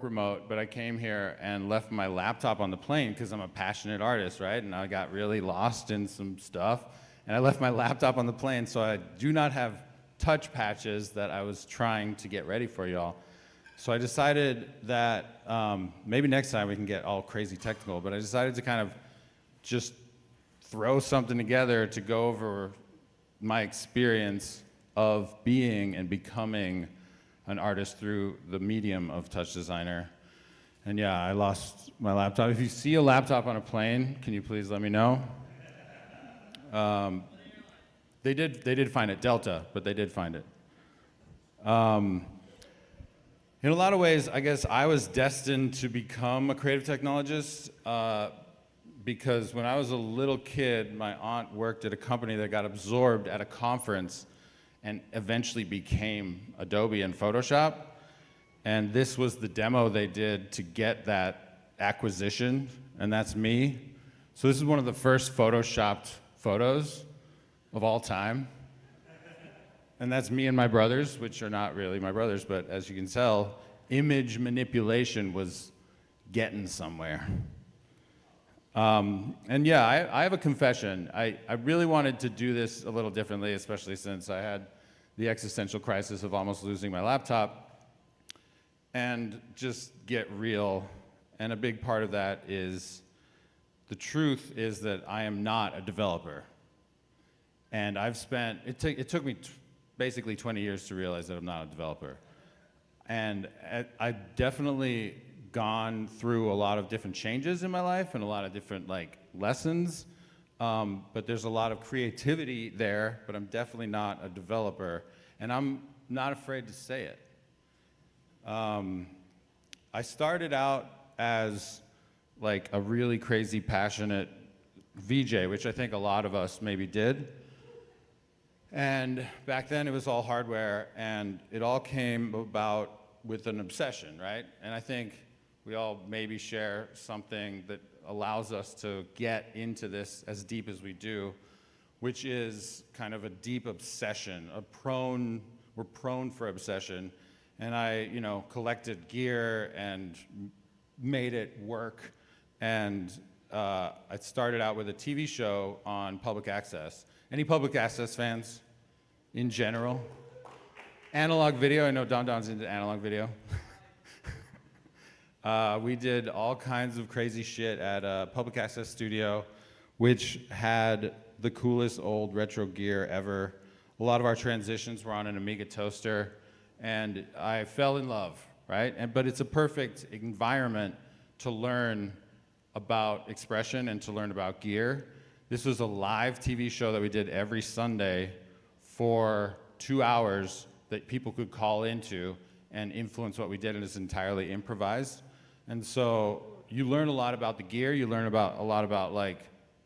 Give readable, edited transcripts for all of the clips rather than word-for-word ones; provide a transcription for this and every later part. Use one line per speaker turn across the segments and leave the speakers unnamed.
remote, but I came here and left my laptop on the plane because I'm a passionate artist, right? And I got really lost in some stuff, and I left my laptop on the plane, so I do not have touch patches that I was trying to get ready for y'all. So I decided that maybe next time we can get all crazy technical, but I decided to kind of just throw something together to go over my experience of being and becoming an artist through the medium of TouchDesigner. And yeah, I lost my laptop. If you see a laptop on a plane, can you please let me know? They did find it, Delta, but they did find it. In a lot of ways, I guess I was destined to become a creative technologist because when I was a little kid, my aunt worked at a company that got absorbed at a conference and eventually became Adobe and Photoshop. And this was the demo they did to get that acquisition, and that's me. So this is one of the first Photoshopped photos of all time. And that's me and my brothers, which are not really my brothers, but as you can tell, image manipulation was getting somewhere. And yeah, I have a confession. I really wanted to do this a little differently, especially since I had the existential crisis of almost losing my laptop, and just get real. And a big part of that is, the truth is that I am not a developer. And I've spent, it took me basically 20 years to realize that I'm not a developer. And I've definitely gone through a lot of different changes in my life and a lot of different lessons, but there's a lot of creativity there, but I'm definitely not a developer, and I'm not afraid to say it. I started out as a really crazy passionate VJ, which I think a lot of us maybe did. And back then it was all hardware, and it all came about with an obsession, right? And I think we all maybe share something that allows us to get into this as deep as we do, which is kind of a deep obsession, we're prone for obsession. And I, collected gear and made it work. And I started out with a TV show on public access. Any public access fans in general? Analog video, I know Don Don's into analog video. We did all kinds of crazy shit at a public access studio, which had the coolest old retro gear ever. A lot of our transitions were on an Amiga toaster, and I fell in love, right? But it's a perfect environment to learn about expression and to learn about gear. This was a live TV show that we did every Sunday for 2 hours that people could call into and influence what we did, and it's entirely improvised. And so you learn a lot about the gear, you learn a lot about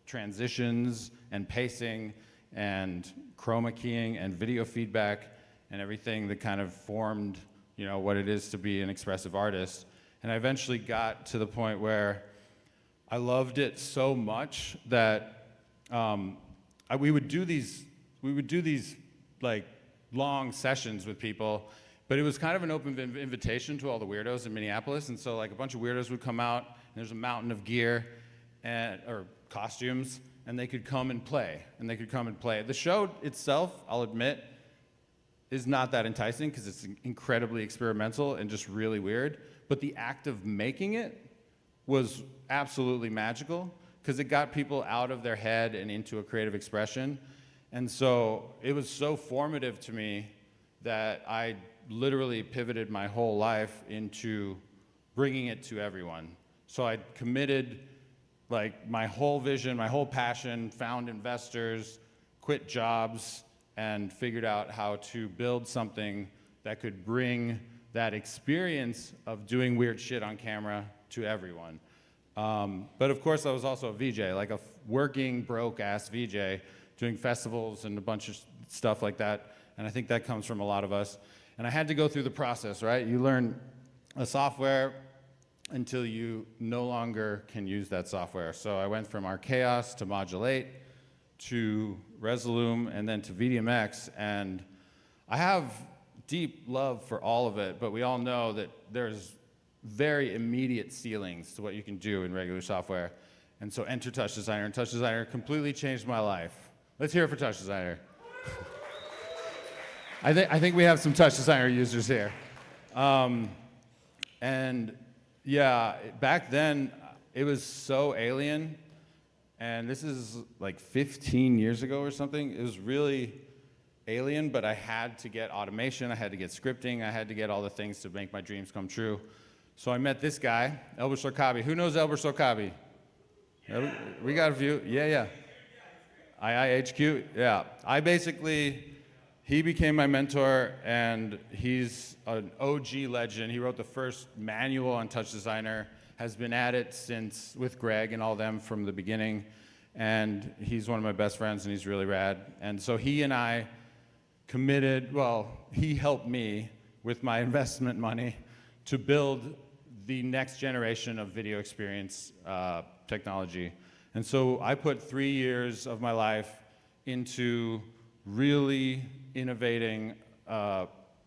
transitions and pacing and chroma keying and video feedback and everything that kind of formed what it is to be an expressive artist. And I eventually got to the point where I loved it so much that we would do these long sessions with people, but it was kind of an open invitation to all the weirdos in Minneapolis. And so a bunch of weirdos would come out, and there's a mountain of gear or costumes, and they could come and play. The show itself, I'll admit, is not that enticing because it's incredibly experimental and just really weird. But the act of making it was absolutely magical because it got people out of their head and into a creative expression. And so it was so formative to me that I literally pivoted my whole life into bringing it to everyone. So I committed my whole vision, my whole passion, found investors, quit jobs, and figured out how to build something that could bring that experience of doing weird shit on camera to everyone. But of course I was also a VJ, a working broke-ass VJ, doing festivals and a bunch of stuff like that, and I think that comes from a lot of us. And I had to go through the process, right? You learn a software until you no longer can use that software. So I went from Archaos to Modulate to Resolume and then to VDMX, and I have deep love for all of it, but we all know that there's very immediate ceilings to what you can do in regular software. And so enter TouchDesigner, and TouchDesigner completely changed my life. Let's hear it for TouchDesigner. I think we have some TouchDesigner users here. And yeah, back then, it was so alien. And this is like 15 years ago or something. It was really alien, but I had to get automation, I had to get scripting, I had to get all the things to make my dreams come true. So I met this guy, Elber Sorkabi. Who knows Elber Sorkabi? We got a few. Yeah. IIHQ, yeah. He became my mentor, and he's an OG legend. He wrote the first manual on TouchDesigner, has been at it since, with Greg and all them from the beginning, and he's one of my best friends, and he's really rad. And so he and I he helped me with my investment money to build the next generation of video experience technology. And so I put 3 years of my life into really innovating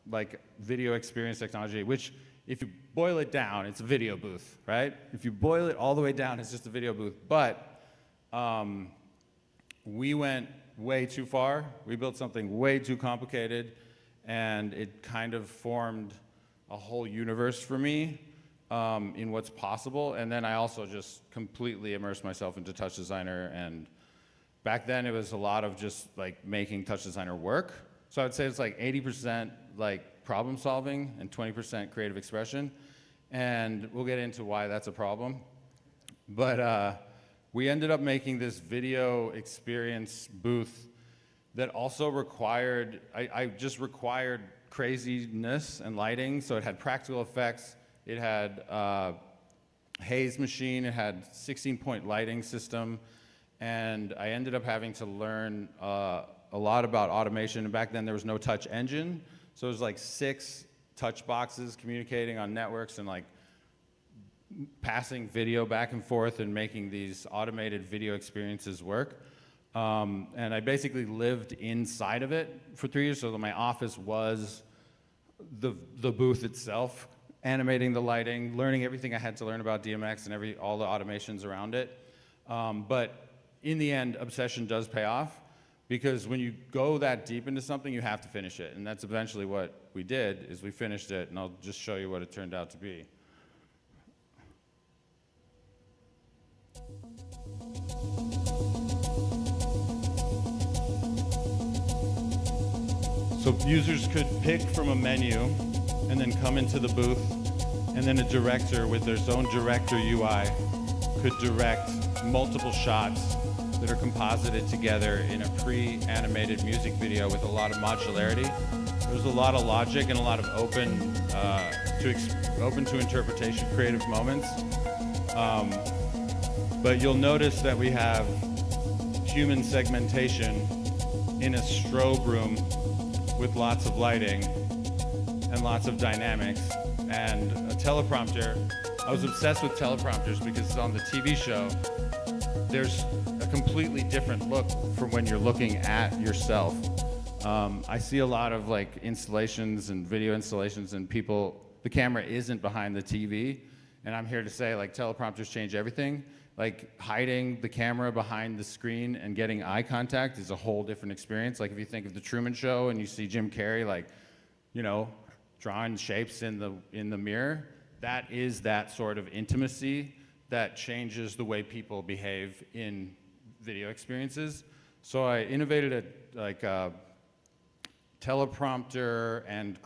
like video experience technology, which if you boil it down, it's a video booth, right? If you boil it all the way down, it's just a video booth. But we went way too far. We built something way too complicated, and it kind of formed a whole universe for me in what's possible. And then I also just completely immersed myself into TouchDesigner. And back then it was a lot of just like making TouchDesigner work. So I would say it's like 80% like problem solving and 20% creative expression. And we'll get into why that's a problem. But we ended up making this video experience booth that also required, I just required craziness and lighting. So it had practical effects. It had haze machine. It had 16-point lighting system. And I ended up having to learn a lot about automation. And back then there was no touch engine. So it was like 6 touch boxes communicating on networks and like passing video back and forth and making these automated video experiences work. And I basically lived inside of it for 3 years. So that my office was the booth itself, animating the lighting, learning everything I had to learn about DMX and all the automations around it. But in the end, obsession does pay off, because when you go that deep into something, you have to finish it. And that's eventually what we did, is we finished it, and I'll just show you what it turned out to be. So users could pick from a menu and then come into the booth, and then a director with their own director UI could direct multiple shots that are composited together in a pre-animated music video with a lot of modularity. There's a lot of logic and a lot of open to interpretation, creative moments. But you'll notice that we have human segmentation in a strobe room with lots of lighting and lots of dynamics and a teleprompter. I was obsessed with teleprompters because on the TV show, there's a completely different look from when you're looking at yourself. I see a lot of like installations and video installations, and the camera isn't behind the TV, and I'm here to say like teleprompters change everything. Like hiding the camera behind the screen and getting eye contact is a whole different experience. Like if you think of the Truman Show and you see Jim Carrey like, you know, drawing shapes in the mirror, that is that sort of intimacy that changes the way people behave in video experiences. So I innovated a teleprompter and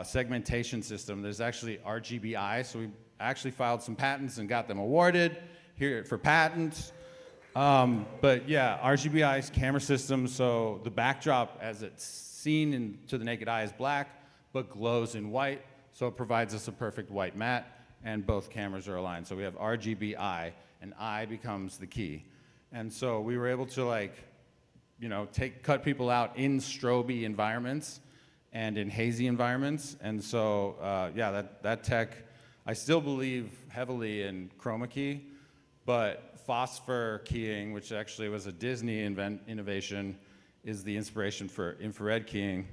segmentation system. There's actually RGBI, so we actually filed some patents and got them awarded here for patents. But yeah, RGBI's camera system, so the backdrop as it's seen to the naked eye is black, but glows in white, so it provides us a perfect white matte, and both cameras are aligned. So we have RGBI, and I becomes the key. And so we were able to like, you know, cut people out in strobe environments and in hazy environments. And so yeah, that tech, I still believe heavily in chroma key, but phosphor keying, which actually was a Disney innovation, is the inspiration for infrared keying.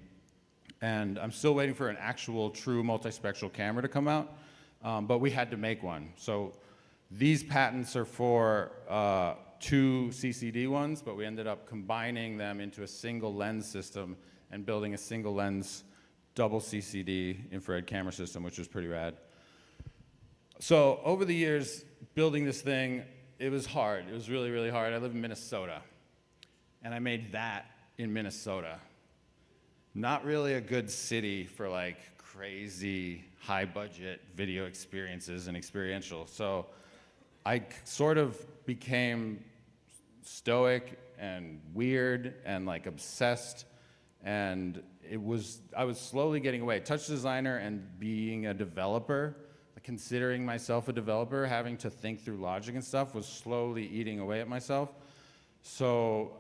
And I'm still waiting for an actual true multispectral camera to come out. but we had to make one. So these patents are for 2 CCD ones, but we ended up combining them into a single lens system and building a single lens double CCD infrared camera system, which was pretty rad. So over the years, building this thing, it was hard. It was really, really hard. I live in Minnesota, and I made that in Minnesota. Not really a good city for like crazy high budget video experiences and experiential. So I sort of became stoic and weird and like obsessed, and I was slowly getting away. TouchDesigner and being a developer, considering myself a developer, having to think through logic and stuff, was slowly eating away at myself. So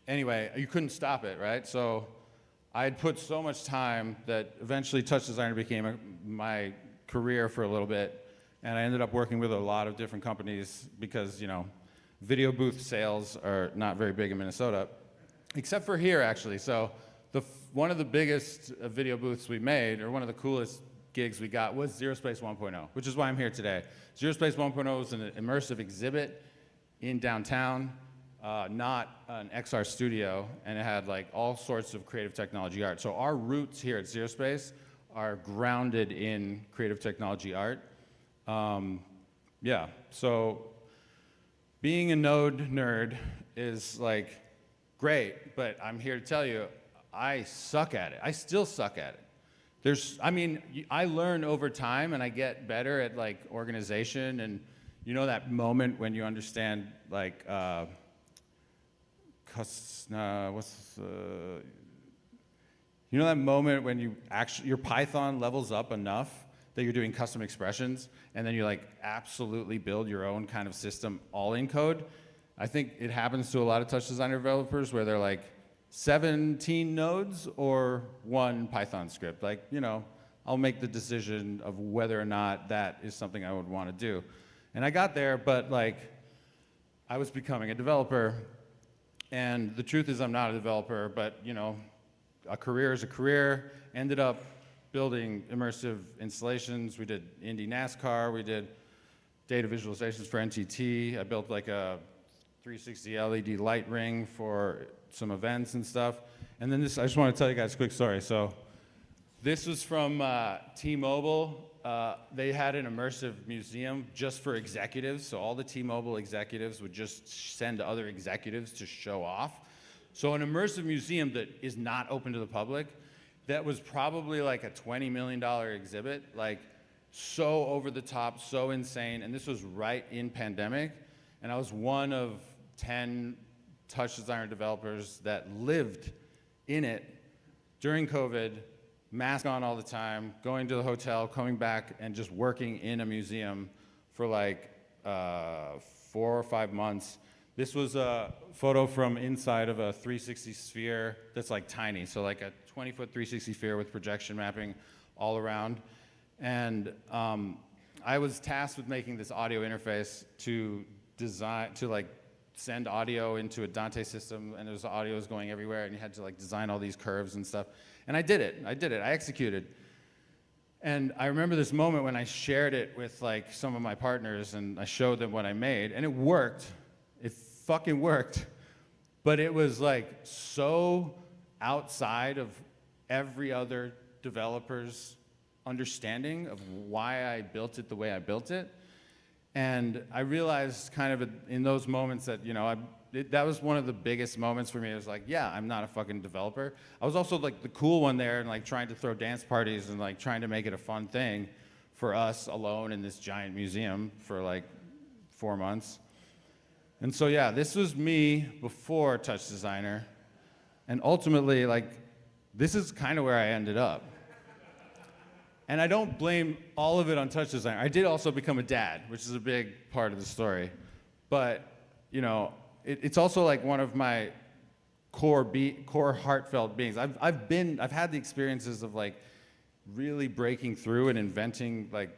anyway, you couldn't stop it, right? So I had put so much time that eventually TouchDesigner became my career for a little bit, and I ended up working with a lot of different companies because, you know, video booth sales are not very big in Minnesota, except for here, actually. So one of the biggest video booths we made, or one of the coolest gigs we got, was ZeroSpace 1.0, which is why I'm here today. ZeroSpace 1.0 was an immersive exhibit in downtown, not an XR studio, and it had like all sorts of creative technology art. So our roots here at ZeroSpace are grounded in creative technology art. Yeah, so being a node nerd is like great, but I'm here to tell you, I suck at it. I still suck at it. I learn over time and I get better at like organization, and you know that moment when you understand like, you know that moment when your Python levels up enough that you're doing custom expressions, and then you like absolutely build your own kind of system all in code? I think it happens to a lot of TouchDesigner developers where they're like 17 nodes or 1 Python script. Like, you know, I'll make the decision of whether or not that is something I would want to do. And I got there, but like, I was becoming a developer, and the truth is I'm not a developer, but you know, a career is a career. Ended up building immersive installations. We did Indy NASCAR, we did data visualizations for NTT. I built like a 360 LED light ring for some events and stuff. And then this, I just want to tell you guys a quick story. So this was from T-Mobile. They had an immersive museum just for executives. So all the T-Mobile executives would just send other executives to show off. So an immersive museum that is not open to the public, that was probably like a $20 million exhibit, like so over the top, so insane. And this was right in pandemic. And I was one of 10 TouchDesigner developers that lived in it during COVID, mask on all the time, going to the hotel, coming back, and just working in a museum for like 4 or 5 months. This was a photo from inside of a 360 sphere that's like tiny, so like a 20-foot 360 sphere with projection mapping all around. And I was tasked with making this audio interface to like send audio into a Dante system, and there was audio going everywhere, and you had to like design all these curves and stuff. And I did it, I executed. And I remember this moment when I shared it with like some of my partners, and I showed them what I made, and it worked. It fucking worked. But it was like so outside of every other developer's understanding of why I built it the way I built it. And I realized kind of in those moments that, you know, that was one of the biggest moments for me. It was like, yeah, I'm not a fucking developer. I was also like the cool one there and like trying to throw dance parties and like trying to make it a fun thing for us alone in this giant museum for like 4 months. And so yeah, this was me before TouchDesigner. And ultimately, like, this is kind of where I ended up. And I don't blame all of it on TouchDesigner. I did also become a dad, which is a big part of the story. But, you know, it's also like one of my core heartfelt beings. I've had the experiences of like really breaking through and inventing like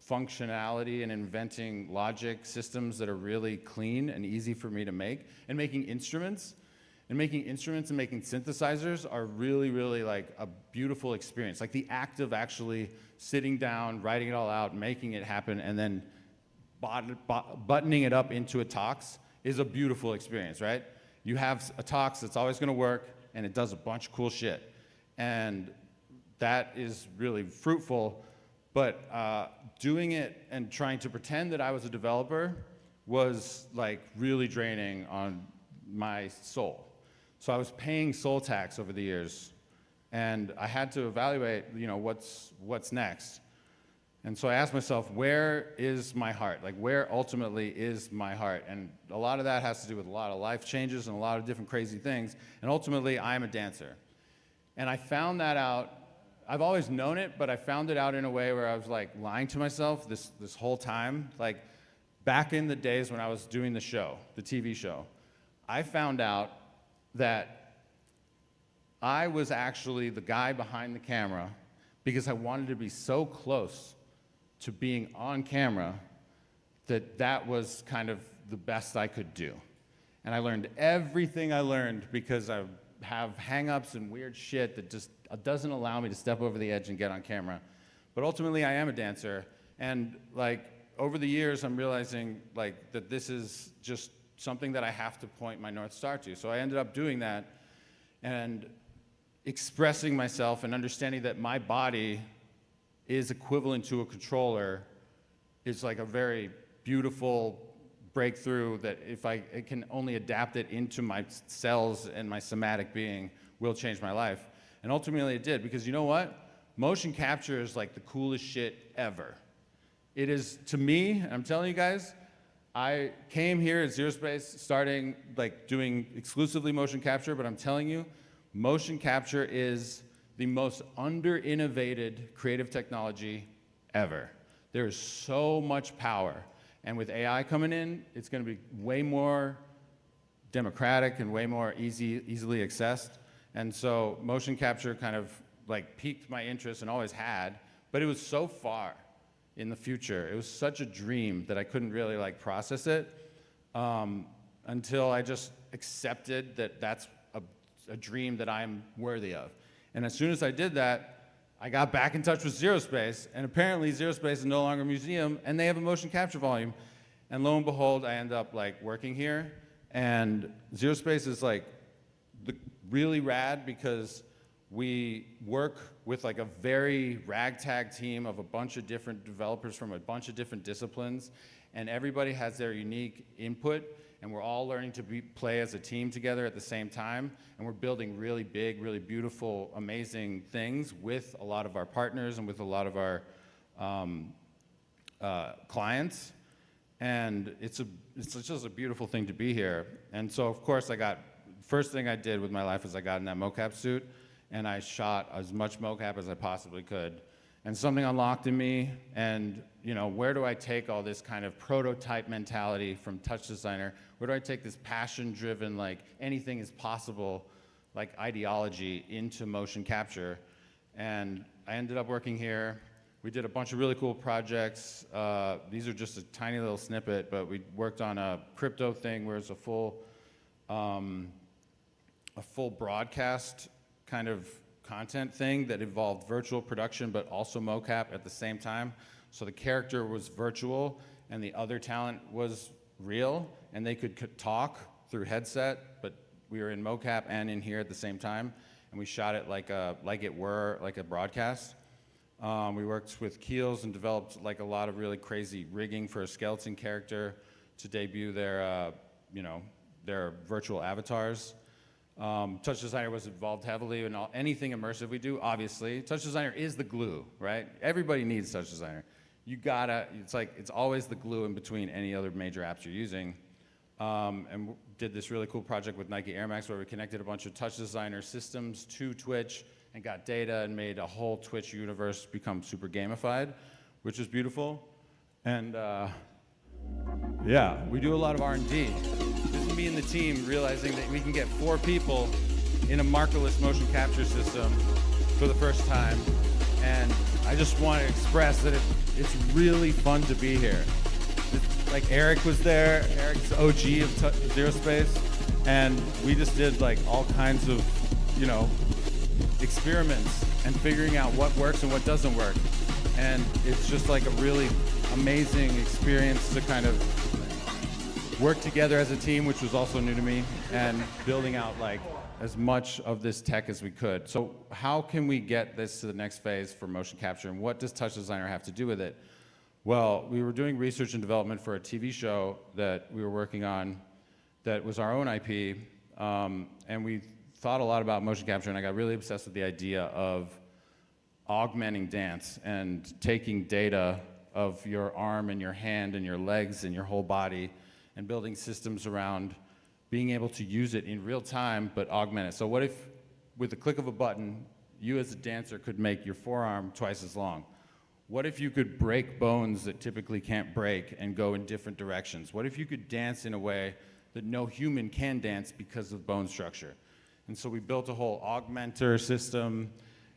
functionality and inventing logic systems that are really clean and easy for me to make, and making instruments. And making instruments and making synthesizers are really, really like a beautiful experience. Like the act of actually sitting down, writing it all out, making it happen, and then buttoning it up into a Tox is a beautiful experience, right? You have a Tox that's always gonna work, and it does a bunch of cool shit. And that is really fruitful, but doing it and trying to pretend that I was a developer was like really draining on my soul. So I was paying soul tax over the years, and I had to evaluate, what's next. And so I asked myself, where is my heart? Like, where ultimately is my heart? And a lot of that has to do with a lot of life changes and a lot of different crazy things. And ultimately, I'm a dancer. And I found that out. I've always known it, but I found it out in a way where I was like lying to myself this whole time. Like back in the days when I was doing the show, the TV show, I found out that I was actually the guy behind the camera because I wanted to be so close to being on camera that was kind of the best I could do. And I learned everything I learned because I have hang-ups and weird shit that just doesn't allow me to step over the edge and get on camera. But ultimately, I am a dancer. And like over the years, I'm realizing like that this is just something that I have to point my North Star to. So I ended up doing that and expressing myself and understanding that my body is equivalent to a controller is like a very beautiful breakthrough that if I can only adapt it into my cells and my somatic being will change my life. And ultimately it did, because you know what? Motion capture is like the coolest shit ever. It is, to me, I'm telling you guys, I came here at ZeroSpace starting like doing exclusively motion capture, but I'm telling you, motion capture is the most under-innovated creative technology ever. There is so much power. And with AI coming in, it's gonna be way more democratic and way more easily accessed. And so motion capture kind of like piqued my interest and always had, but it was so far in the future. It was such a dream that I couldn't really like process it until I just accepted that that's a dream that I'm worthy of. And as soon as I did that, I got back in touch with ZeroSpace, and apparently ZeroSpace is no longer a museum, and they have a motion capture volume. And lo and behold, I end up like working here, and ZeroSpace is like really rad because we work with like a very ragtag team of a bunch of different developers from a bunch of different disciplines, and everybody has their unique input, and we're all learning to play as a team together at the same time, and we're building really big, really beautiful, amazing things with a lot of our partners and with a lot of our clients, and it's just a beautiful thing to be here. And so of course first thing I did with my life is I got in that mocap suit, and I shot as much mocap as I possibly could. And something unlocked in me, and where do I take all this kind of prototype mentality from TouchDesigner? Where do I take this passion-driven, like anything is possible, like ideology into motion capture? And I ended up working here. We did a bunch of really cool projects. These are just a tiny little snippet, but we worked on a crypto thing where it's a full broadcast kind of content thing that involved virtual production but also mocap at the same time. So the character was virtual and the other talent was real, and they could talk through headset, but we were in mocap and in here at the same time, and we shot it like it were a broadcast. We worked with Keels and developed like a lot of really crazy rigging for a skeleton character to debut their virtual avatars. TouchDesigner was involved heavily in anything immersive we do, obviously. TouchDesigner is the glue, right? Everybody needs TouchDesigner. It's always the glue in between any other major apps you're using. And did this really cool project with Nike Air Max where we connected a bunch of TouchDesigner systems to Twitch and got data and made a whole Twitch universe become super gamified, which is beautiful. And yeah, we do a lot of R&D. This is me and the team realizing that we can get 4 people in a markerless motion capture system for the first time. And I just want to express that it's really fun to be here. Like Eric was there. Eric's OG of ZeroSpace. And we just did like all kinds of, you know, experiments and figuring out what works and what doesn't work. And it's just like a really amazing experience to kind of work together as a team, which was also new to me, and building out like as much of this tech as we could. So how can we get this to the next phase for motion capture, and what does TouchDesigner have to do with it? Well, we were doing research and development for a TV show that we were working on that was our own IP, and we thought a lot about motion capture, and I got really obsessed with the idea of augmenting dance and taking data of your arm and your hand and your legs and your whole body and building systems around being able to use it in real time but augment it. So what if, with the click of a button, you as a dancer could make your forearm twice as long? What if you could break bones that typically can't break and go in different directions? What if you could dance in a way that no human can dance because of bone structure? And so we built a whole augmenter system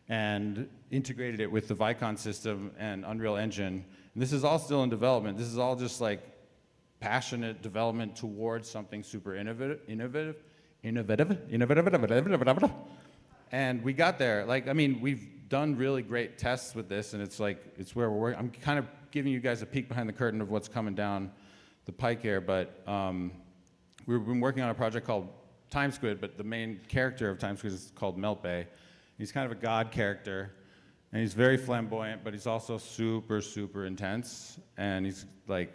and integrated it with the Vicon system and Unreal Engine. And this is all still in development. This is all just like passionate development towards something super innovative. And we got there. Like, I mean, we've done really great tests with this, and it's like, it's where we're working. I'm kind of giving you guys a peek behind the curtain of what's coming down the pike here, but we've been working on a project called Time Squid, but the main character of Time Squid is called Melt Bay. He's kind of a god character, and he's very flamboyant, but he's also super, super intense, and he's like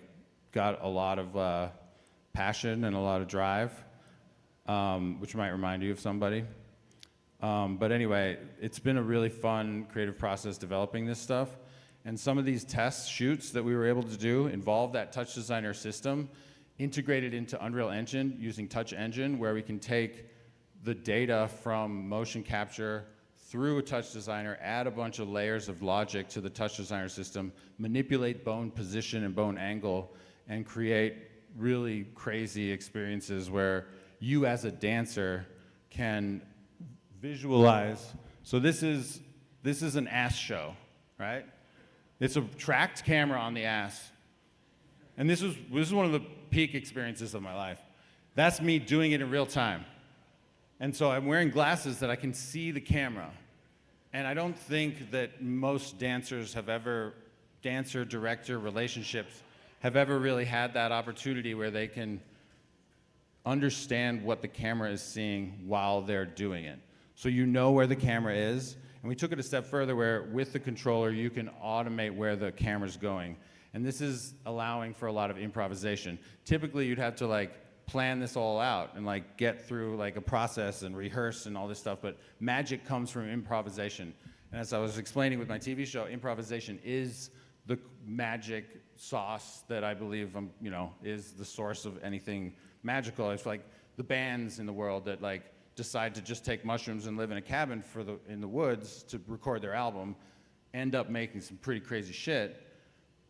got a lot of passion and a lot of drive, which might remind you of somebody. But anyway, it's been a really fun creative process developing this stuff, and some of these test shoots that we were able to do involve that TouchDesigner system integrated into Unreal Engine using Touch Engine, where we can take the data from motion capture through a TouchDesigner, add a bunch of layers of logic to the TouchDesigner system, manipulate bone position and bone angle, and create really crazy experiences where you as a dancer can visualize. So this is an ass show, right? It's a tracked camera on the ass. And this is one of the peak experiences of my life. That's me doing it in real time. And so I'm wearing glasses that I can see the camera. And I don't think that most dancer-director relationships have ever really had that opportunity where they can understand what the camera is seeing while they're doing it. So you know where the camera is. And we took it a step further where with the controller, you can automate where the camera's going. And this is allowing for a lot of improvisation. Typically, you'd have to like plan this all out and like get through like a process and rehearse and all this stuff, but magic comes from improvisation. And as I was explaining with my TV show, improvisation is the magic sauce that I believe is the source of anything magical. It's like the bands in the world that like decide to just take mushrooms and live in a cabin in the woods to record their album end up making some pretty crazy shit.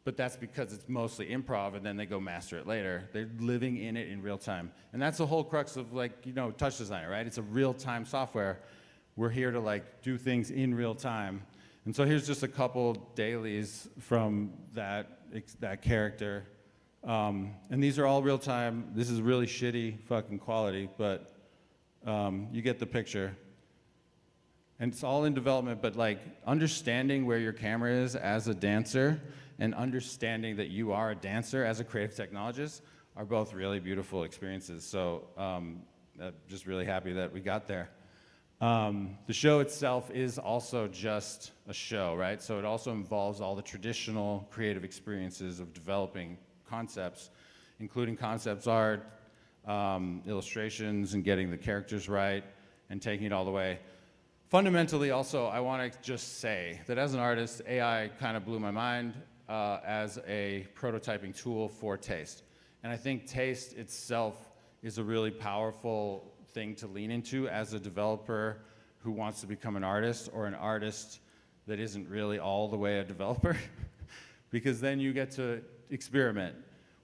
But that's because it's mostly improv, and then they go master it later. They're living in it in real time. And that's the whole crux of TouchDesigner, right? It's a real-time software. We're here to like do things in real time. And so here's just a couple dailies from that character. And these are all real time. This is really shitty fucking quality, but you get the picture. And it's all in development, but like understanding where your camera is as a dancer and understanding that you are a dancer as a creative technologist are both really beautiful experiences. So I'm just really happy that we got there. The show itself is also just a show, right? So it also involves all the traditional creative experiences of developing concepts, including concepts art, illustrations, and getting the characters right, and taking it all the way. Fundamentally, also, I want to just say that as an artist, AI kind of blew my mind as a prototyping tool for taste. And I think taste itself is a really powerful thing to lean into as a developer who wants to become an artist, or an artist that isn't really all the way a developer, because then you get to experiment.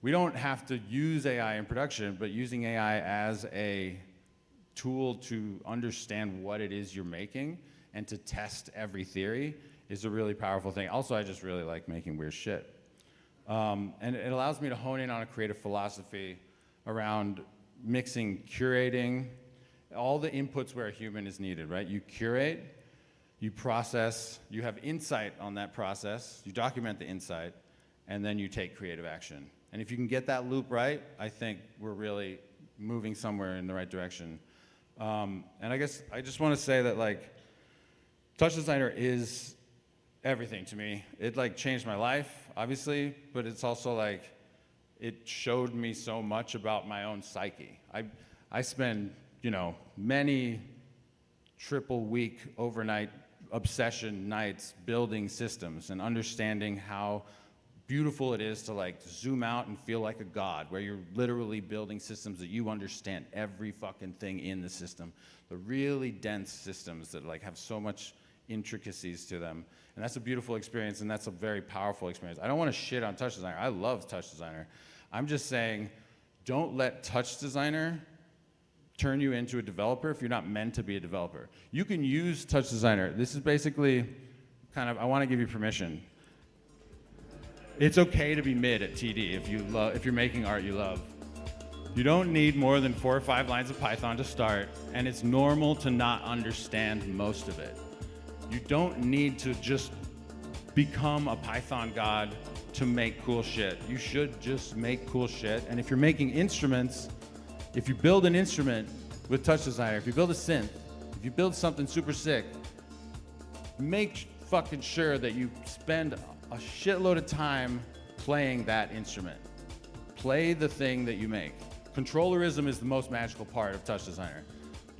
We don't have to use AI in production, but using AI as a tool to understand what it is you're making and to test every theory is a really powerful thing. Also, I just really like making weird shit. And it allows me to hone in on a creative philosophy around mixing, curating, all the inputs where a human is needed, right? You curate, you process, you have insight on that process, you document the insight, and then you take creative action. And if you can get that loop right, I think we're really moving somewhere in the right direction. And I guess I just want to say that like, TouchDesigner is everything to me. It like changed my life, obviously, but it's also like, it showed me so much about my own psyche. I spend, you know, many triple week overnight obsession nights building systems and understanding how beautiful it is to like zoom out and feel like a god, where you're literally building systems that you understand every fucking thing in the system. The really dense systems that like have so much intricacies to them. And that's a beautiful experience, and that's a very powerful experience. I don't want to shit on TouchDesigner. I love TouchDesigner. I'm just saying, don't let TouchDesigner turn you into a developer if you're not meant to be a developer. You can use TouchDesigner. This is basically kind of, I want to give you permission. It's okay to be mid at TD if you're making art you love. You don't need more than 4 or 5 lines of Python to start, and it's normal to not understand most of it. You don't need to just become a Python god to make cool shit. You should just make cool shit. And if you're making instruments, if you build an instrument with TouchDesigner, if you build a synth, if you build something super sick, make fucking sure that you spend a shitload of time playing that instrument. Play the thing that you make. Controllerism is the most magical part of TouchDesigner.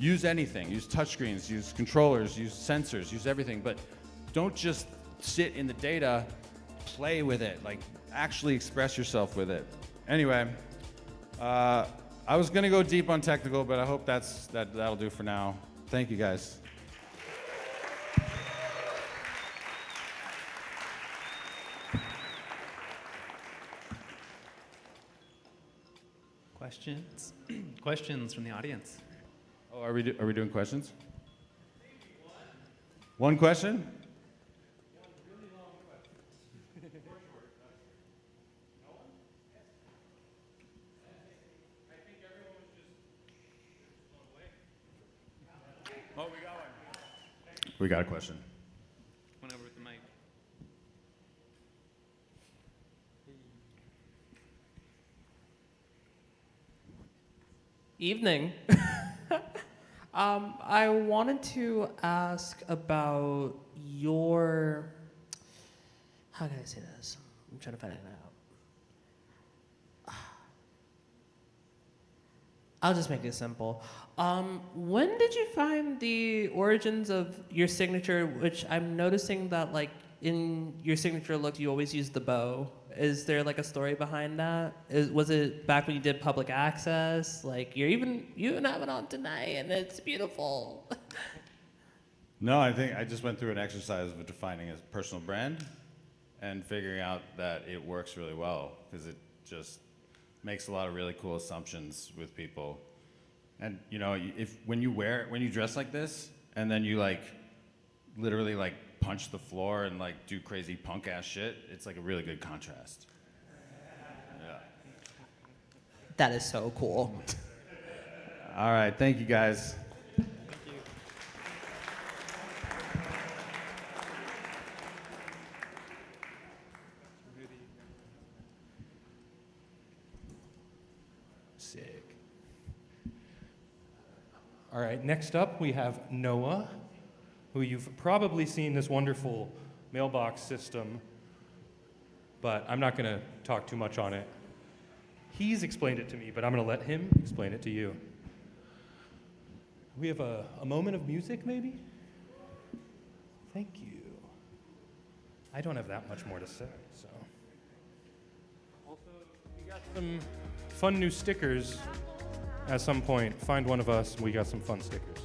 Use anything, use touchscreens, use controllers, use sensors, use everything, but don't just sit in the data, play with it, like actually express yourself with it. Anyway, I was gonna go deep on technical, but I hope that'll do for now. Thank you guys.
Questions? Questions from the audience?
Oh, are we doing questions? One question? One really long question. No one? I think everyone was just blown away. Oh, we got one. We got a question.
One over with the mic.
Evening. I wanted to ask about your, how can I say this? I'm trying to find it out. I'll just make it simple. When did you find the origins of your signature, which I'm noticing that like in your signature look, you always use the bow. Is there like a story behind that? Was it back when you did public access? Like you even have it on tonight and it's beautiful.
No, I think I just went through an exercise of defining a personal brand and figuring out that it works really well because it just makes a lot of really cool assumptions with people. And you know, when you dress like this and then you like literally like punch the floor and like do crazy punk ass shit, it's like a really good contrast. Yeah.
That is so cool.
All right, thank you guys.
Thank you.
Sick. All right, next up we have Noah, who you've probably seen this wonderful mailbox system, but I'm not going to talk too much on it. He's explained it to me, but I'm going to let him explain it to you. We have a moment of music, maybe? Thank you. I don't have that much more to say, so. Also, we got some fun new stickers at some point. Find one of us, and we got some fun stickers.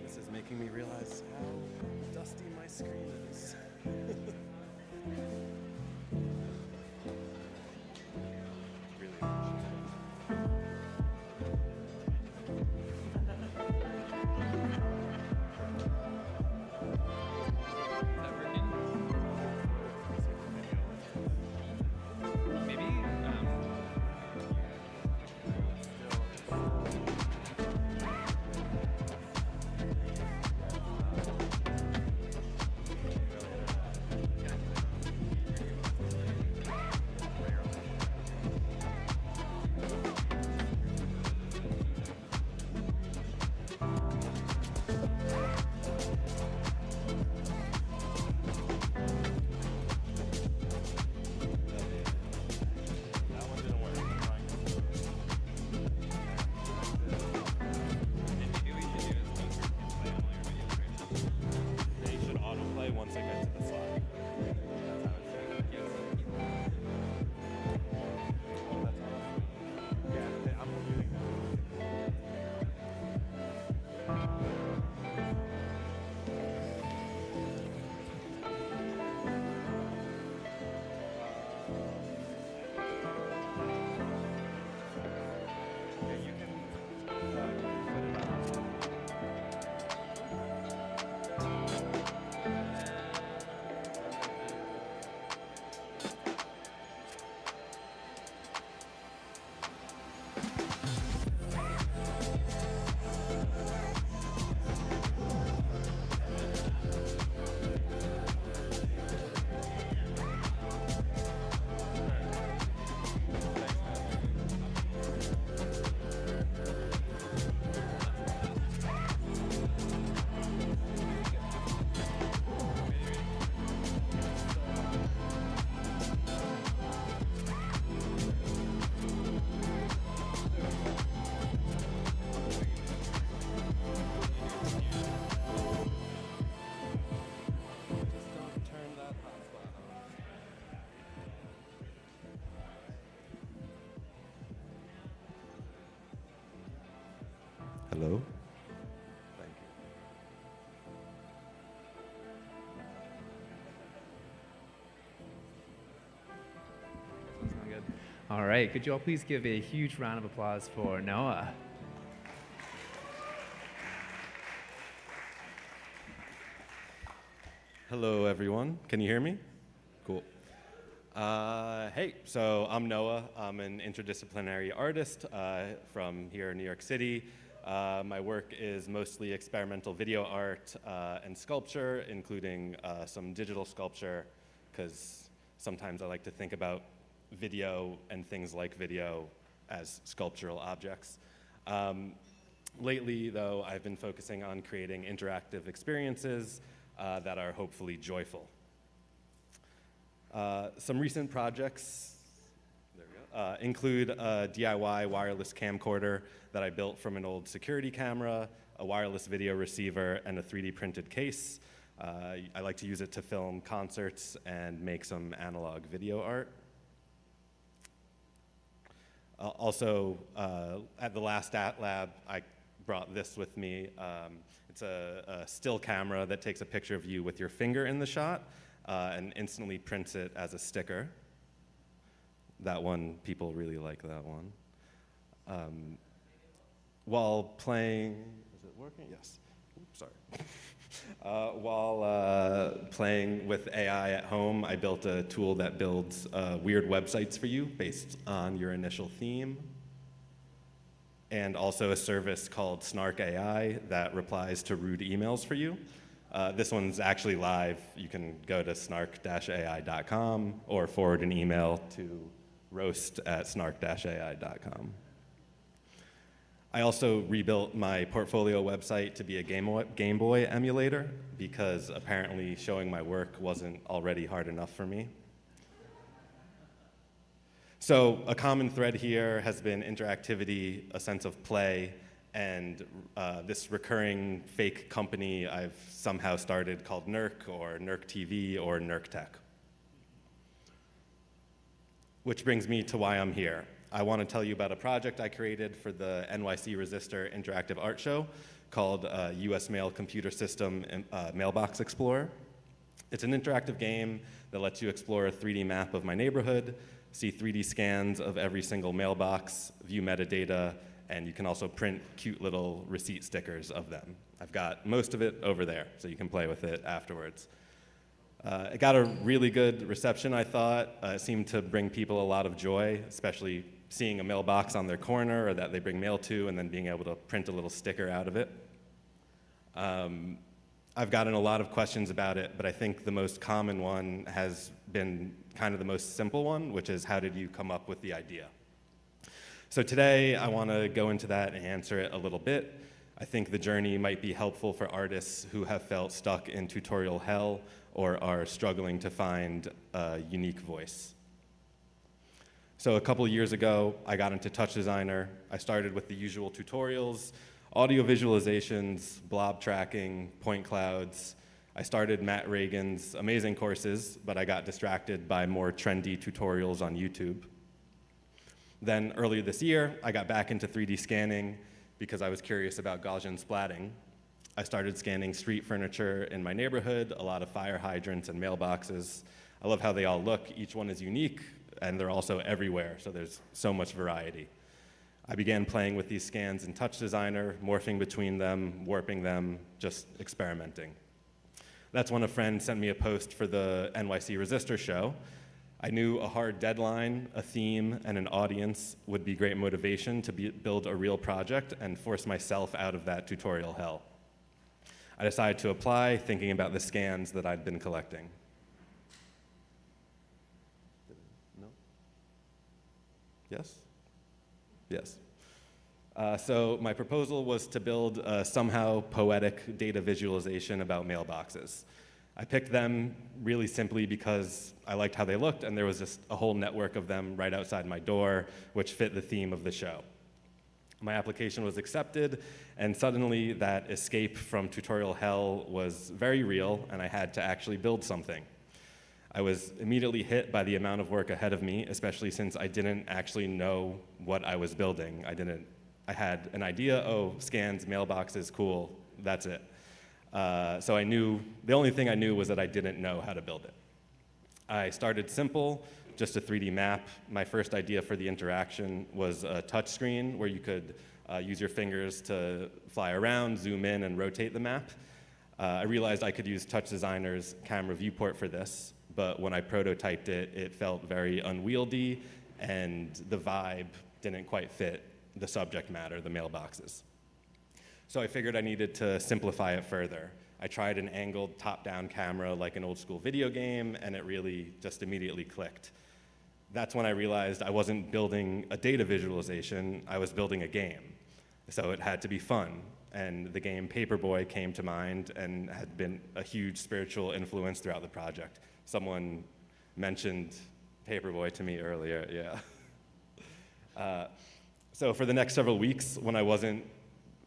This is making me realize how dusty my screen is. Really appreciate it.
Is that working? Maybe.
That one didn't work. I'm trying.
Maybe we should do this so we can play on all your videos right
They should autoplay once I get to the slide. That's how it should. Oh, that's how yeah, I'm muting now. Yeah, you can put it on. Just don't turn that hotspot on. Hello? Thank you.
That's not good. All right. Could you all please give a huge round of applause for Noah?
Hello, everyone. Can you hear me? Cool. Hey, so I'm Noah. I'm an interdisciplinary artist from here in New York City. My work is mostly experimental video art and sculpture, including some digital sculpture, because sometimes I like to think about video and things like video as sculptural objects. Lately, though, I've been focusing on creating interactive experiences that are hopefully joyful. Some recent projects include a DIY wireless camcorder that I built from an old security camera, a wireless video receiver, and a 3D printed case. I like to use it to film concerts and make some analog video art. Also, at the last DATLAB, I brought this with me. It's a still camera that takes a picture of you with your finger in the shot and instantly prints it as a sticker. That one, people really like that one. while playing, is it working? Yes. Oops, sorry. While playing with AI at home, I built a tool that builds weird websites for you based on your initial theme, and also a service called Snark AI that replies to rude emails for you. This one's actually live. You can go to snark-ai.com or forward an email to roast@snark-ai.com. I also rebuilt my portfolio website to be a Game Boy emulator because apparently showing my work wasn't already hard enough for me. So a common thread here has been interactivity, a sense of play, and this recurring fake company I've somehow started called NERC or NERC TV or NERC Tech. Which brings me to why I'm here. I want to tell you about a project I created for the NYC Resistor Interactive Art Show called US Mail Computer System Mailbox Explorer. It's an interactive game that lets you explore a 3D map of my neighborhood, see 3D scans of every single mailbox, view metadata, and you can also print cute little receipt stickers of them. I've got most of it over there, so you can play with it afterwards. It got a really good reception, I thought. It seemed to bring people a lot of joy, especially seeing a mailbox on their corner or that they bring mail to and then being able to print a little sticker out of it. I've gotten a lot of questions about it, but I think the most common one has been kind of the most simple one, which is how did you come up with the idea? So today I want to go into that and answer it a little bit. I think the journey might be helpful for artists who have felt stuck in tutorial hell or are struggling to find a unique voice. So a couple years ago, I got into TouchDesigner. I started with the usual tutorials, audio visualizations, blob tracking, point clouds. I started Matt Reagan's amazing courses, but I got distracted by more trendy tutorials on YouTube. Then earlier this year, I got back into 3D scanning because I was curious about Gaussian splatting. I started scanning street furniture in my neighborhood, a lot of fire hydrants and mailboxes. I love how they all look. Each one is unique, and they're also everywhere, so there's so much variety. I began playing with these scans in TouchDesigner, morphing between them, warping them, just experimenting. That's when a friend sent me a post for the NYC Resistor show. I knew a hard deadline, a theme, and an audience would be great motivation to build a real project and force myself out of that tutorial hell. I decided to apply, thinking about the scans that I'd been collecting. No? Yes? Yes. So my proposal was to build a somehow poetic data visualization about mailboxes. I picked them really simply because I liked how they looked, and there was just a whole network of them right outside my door, which fit the theme of the show. My application was accepted, and suddenly that escape from tutorial hell was very real, and I had to actually build something. I was immediately hit by the amount of work ahead of me, especially since I didn't actually know what I was building. I had an idea, oh, scans, mailboxes, cool, that's it. So I knew, the only thing I knew was that I didn't know how to build it. I started simple, just a 3D map. My first idea for the interaction was a touch screen where you could use your fingers to fly around, zoom in, and rotate the map. I realized I could use TouchDesigner's camera viewport for this, but when I prototyped it, it felt very unwieldy, and the vibe didn't quite fit the subject matter, the mailboxes. So I figured I needed to simplify it further. I tried an angled top-down camera like an old school video game, and it really just immediately clicked. That's when I realized I wasn't building a data visualization, I was building a game. So it had to be fun, and the game Paperboy came to mind and had been a huge spiritual influence throughout the project. Someone mentioned Paperboy to me earlier, yeah. So for the next several weeks, when I wasn't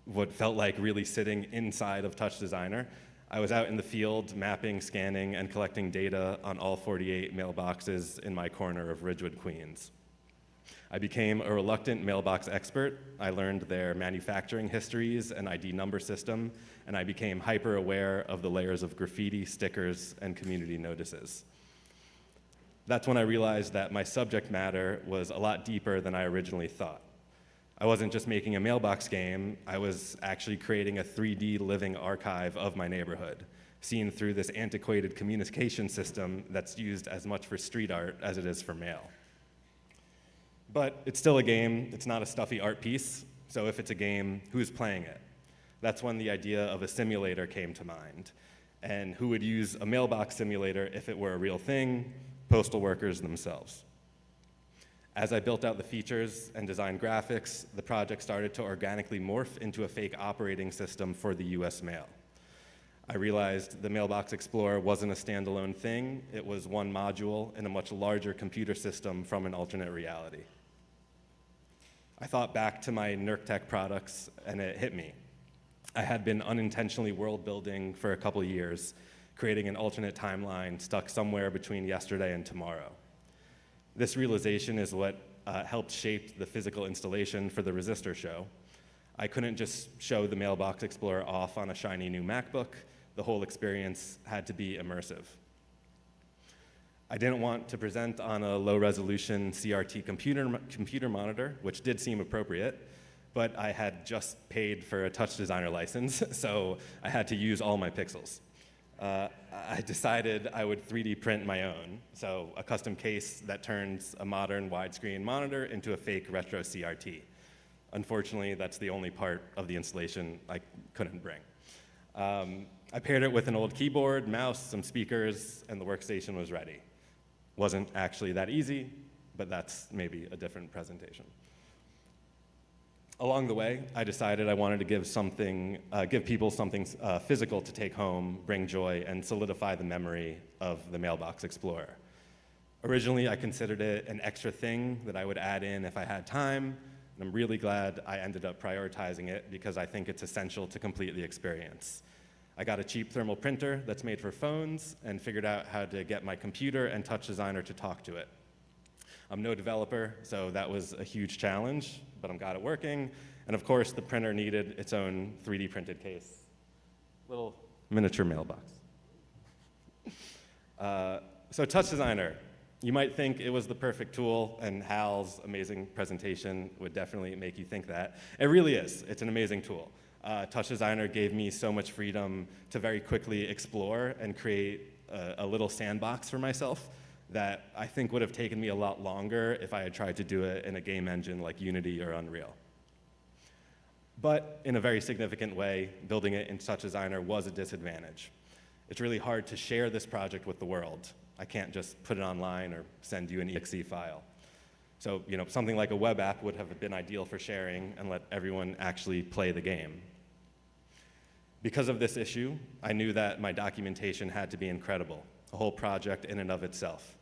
what felt like really sitting inside of TouchDesigner, I was out in the field mapping, scanning, and collecting data on all 48 mailboxes in my corner of Ridgewood, Queens. I became a reluctant mailbox expert. I learned their manufacturing histories and ID number system, and I became hyper aware of the layers of graffiti, stickers, and community notices. That's when I realized that my subject matter was a lot deeper than I originally thought. I wasn't just making a mailbox game, I was actually creating a 3D living archive of my neighborhood, seen through this antiquated communication system that's used as much for street art as it is for mail. But it's still a game, it's not a stuffy art piece, so if it's a game, who's playing it? That's when the idea of a simulator came to mind. And who would use a mailbox simulator if it were a real thing? Postal workers themselves. As I built out the features and designed graphics, the project started to organically morph into a fake operating system for the US mail. I realized the Mailbox Explorer wasn't a standalone thing, it was one module in a much larger computer system from an alternate reality. I thought back to my NERC products and it hit me. I had been unintentionally world building for a couple years, creating an alternate timeline stuck somewhere between yesterday and tomorrow. This realization is what helped shape the physical installation for the Resistor show. I couldn't just show the Mailbox Explorer off on a shiny new MacBook. The whole experience had to be immersive. I didn't want to present on a low-resolution CRT computer monitor, which did seem appropriate, but I had just paid for a TouchDesigner license, so I had to use all my pixels. I decided I would 3D print my own, so a custom case that turns a modern widescreen monitor into a fake retro CRT. Unfortunately, that's the only part of the installation I couldn't bring. I paired it with an old keyboard, mouse, some speakers, and the workstation was ready. Wasn't actually that easy, but that's maybe a different presentation. Along the way, I decided I wanted to give people something physical to take home, bring joy, and solidify the memory of the Mailbox Explorer. Originally, I considered it an extra thing that I would add in if I had time, and I'm really glad I ended up prioritizing it because I think it's essential to complete the experience. I got a cheap thermal printer that's made for phones and figured out how to get my computer and TouchDesigner to talk to it. I'm no developer, so that was a huge challenge, but I'm got it working. And of course, the printer needed its own 3D printed case. Little miniature mailbox. So TouchDesigner, you might think it was the perfect tool, and Hal's amazing presentation would definitely make you think that. It really is. It's an amazing tool. TouchDesigner gave me so much freedom to very quickly explore and create a little sandbox for myself that I think would have taken me a lot longer if I had tried to do it in a game engine like Unity or Unreal. But in a very significant way, building it in TouchDesigner was a disadvantage. It's really hard to share this project with the world. I can't just put it online or send you an exe file. So, something like a web app would have been ideal for sharing and let everyone actually play the game. Because of this issue, I knew that my documentation had to be incredible, a whole project in and of itself.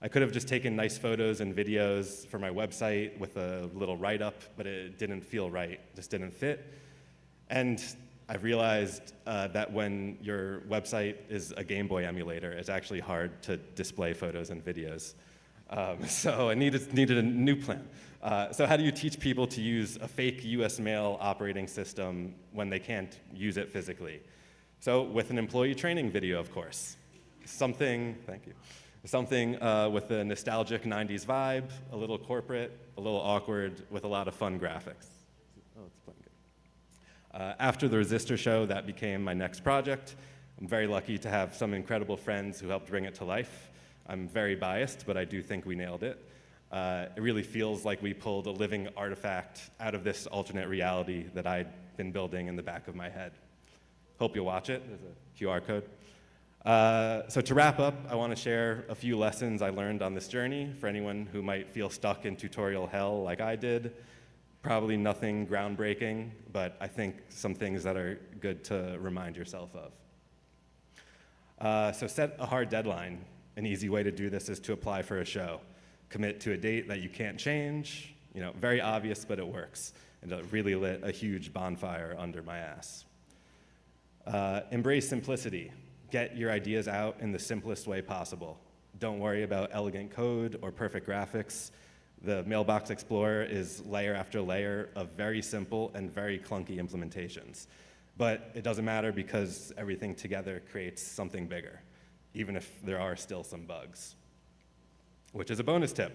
I could have just taken nice photos and videos for my website with a little write-up, but it didn't feel right, just didn't fit. And I realized that when your website is a Game Boy emulator, it's actually hard to display photos and videos. So I needed a new plan. So how do you teach people to use a fake US mail operating system when they can't use it physically? So with an employee training video, of course. Something with a nostalgic 90s vibe, a little corporate, a little awkward, with a lot of fun graphics. Oh, it's playing good. After the Resistor show, that became my next project. I'm very lucky to have some incredible friends who helped bring it to life. I'm very biased, but I do think we nailed it. It really feels like we pulled a living artifact out of this alternate reality that I'd been building in the back of my head. Hope you'll watch it. There's a QR code. So to wrap up, I want to share a few lessons I learned on this journey for anyone who might feel stuck in tutorial hell like I did. Probably nothing groundbreaking, but I think some things that are good to remind yourself of. So set a hard deadline. An easy way to do this is to apply for a show. Commit to a date that you can't change. Very obvious, but it works. And it really lit a huge bonfire under my ass. Embrace simplicity. Get your ideas out in the simplest way possible. Don't worry about elegant code or perfect graphics. The Mailbox Explorer is layer after layer of very simple and very clunky implementations. But it doesn't matter because everything together creates something bigger, even if there are still some bugs. Which is a bonus tip.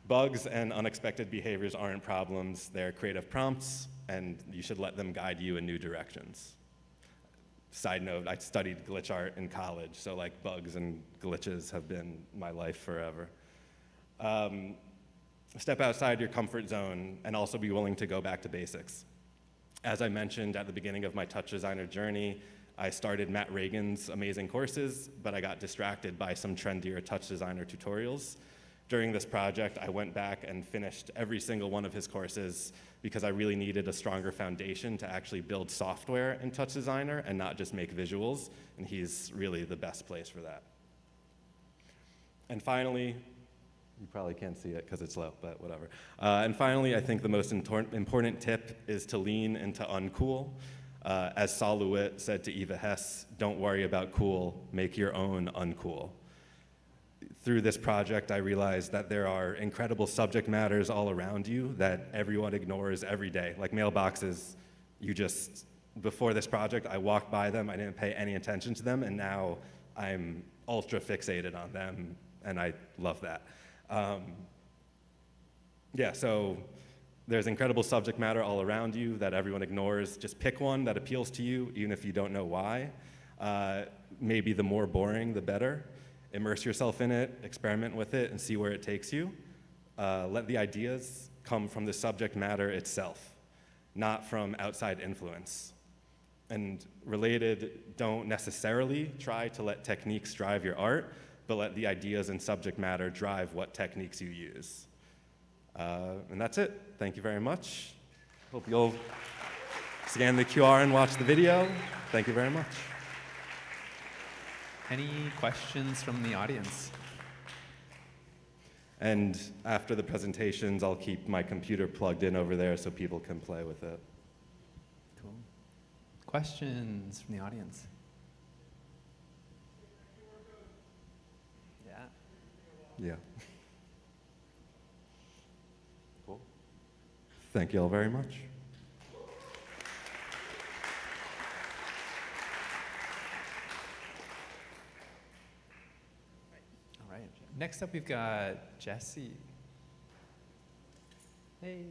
Bugs and unexpected behaviors aren't problems, they're creative prompts, and you should let them guide you in new directions. Side note, I studied glitch art in college, so like bugs and glitches have been my life forever. Step outside your comfort zone and also be willing to go back to basics. As I mentioned at the beginning of my TouchDesigner journey, I started Matt Reagan's amazing courses, but I got distracted by some trendier TouchDesigner tutorials. During this project, I went back and finished every single one of his courses because I really needed a stronger foundation to actually build software in TouchDesigner and not just make visuals, and he's really the best place for that. And finally, you probably can't see it because it's low, but whatever. And finally, I think the most important tip is to lean into uncool. As Sol LeWitt said to Eva Hess, don't worry about cool, make your own uncool. Through this project, I realized that there are incredible subject matters all around you that everyone ignores every day. Like mailboxes, before this project, I walked by them, I didn't pay any attention to them, and now I'm ultra fixated on them, and I love that. Yeah, so there's incredible subject matter all around you that everyone ignores. Just pick one that appeals to you, even if you don't know why. Maybe the more boring, the better. Immerse yourself in it, experiment with it, and see where it takes you. Let the ideas come from the subject matter itself, not from outside influence. And related, don't necessarily try to let techniques drive your art, but let the ideas and subject matter drive what techniques you use. And that's it. Thank you very much. Hope you'll scan the QR and watch the video. Thank you very much.
Any questions from the audience?
And after the presentations, I'll keep my computer plugged in over there so people can play with it.
Cool. Questions from the audience? Yeah.
Yeah. Cool. Thank you all very much.
All right. Next up, we've got Jessie. Hey.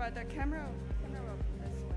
but the camera will be this way.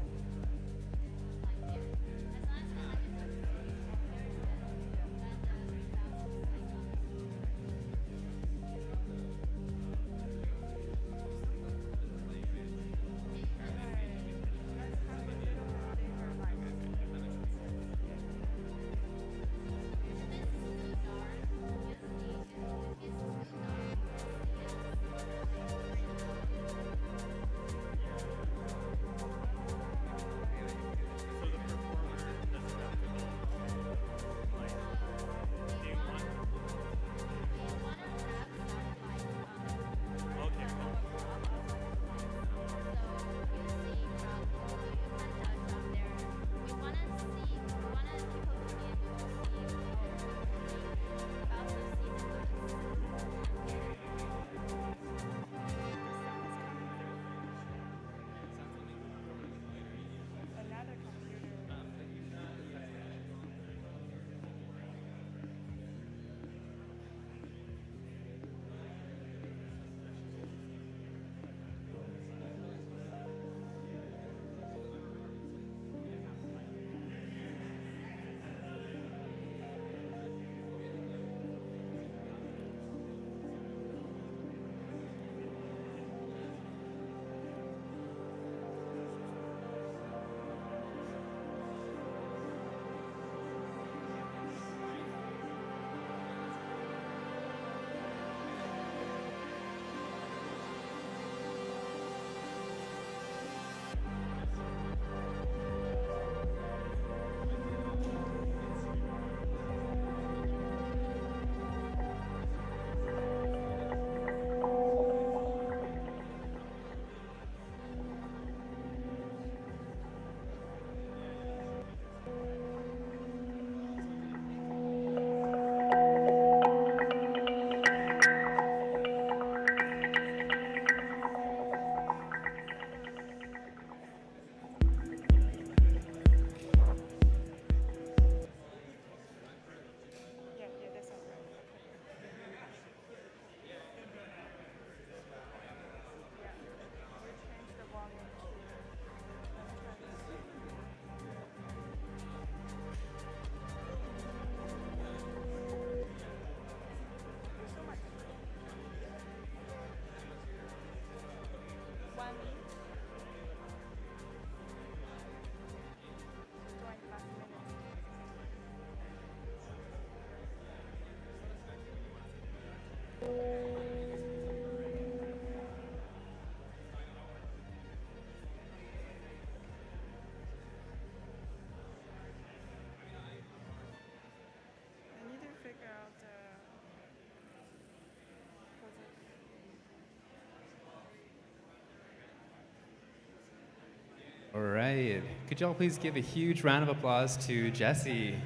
All right. Could you all please give a huge round of applause to Jessie?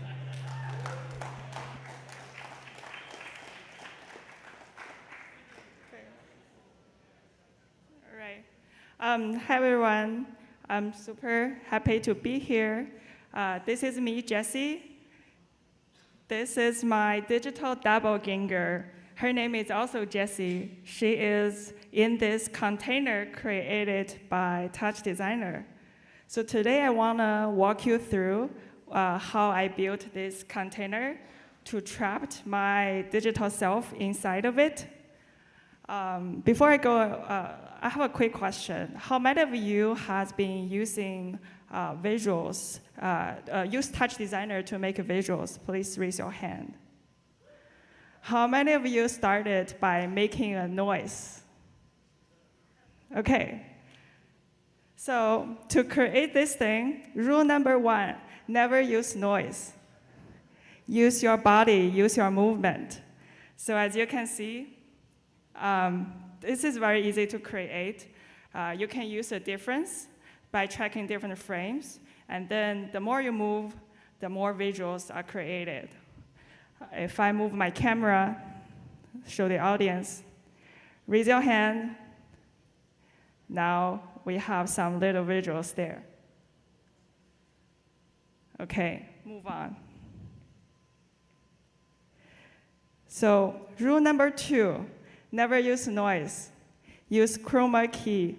All right. Hi, everyone. I'm super happy to be here. This is me, Jessie. This is my digital doppelganger. Her name is also Jessie. She is in this container created by TouchDesigner. So today I want to walk you through how I built this container to trap my digital self inside of it. Before I go, I have a quick question. How many of you has been using visuals, use TouchDesigner to make visuals? Please raise your hand. How many of you started by making a noise? Okay. So to create this thing, rule number 1, never use noise. Use your body, use your movement. So as you can see, this is very easy to create. You can use a difference by tracking different frames. And then the more you move, the more visuals are created. If I move my camera, show the audience, raise your hand. Now we have some little visuals there. Okay, move on. So rule number 2, never use noise. Use chroma key.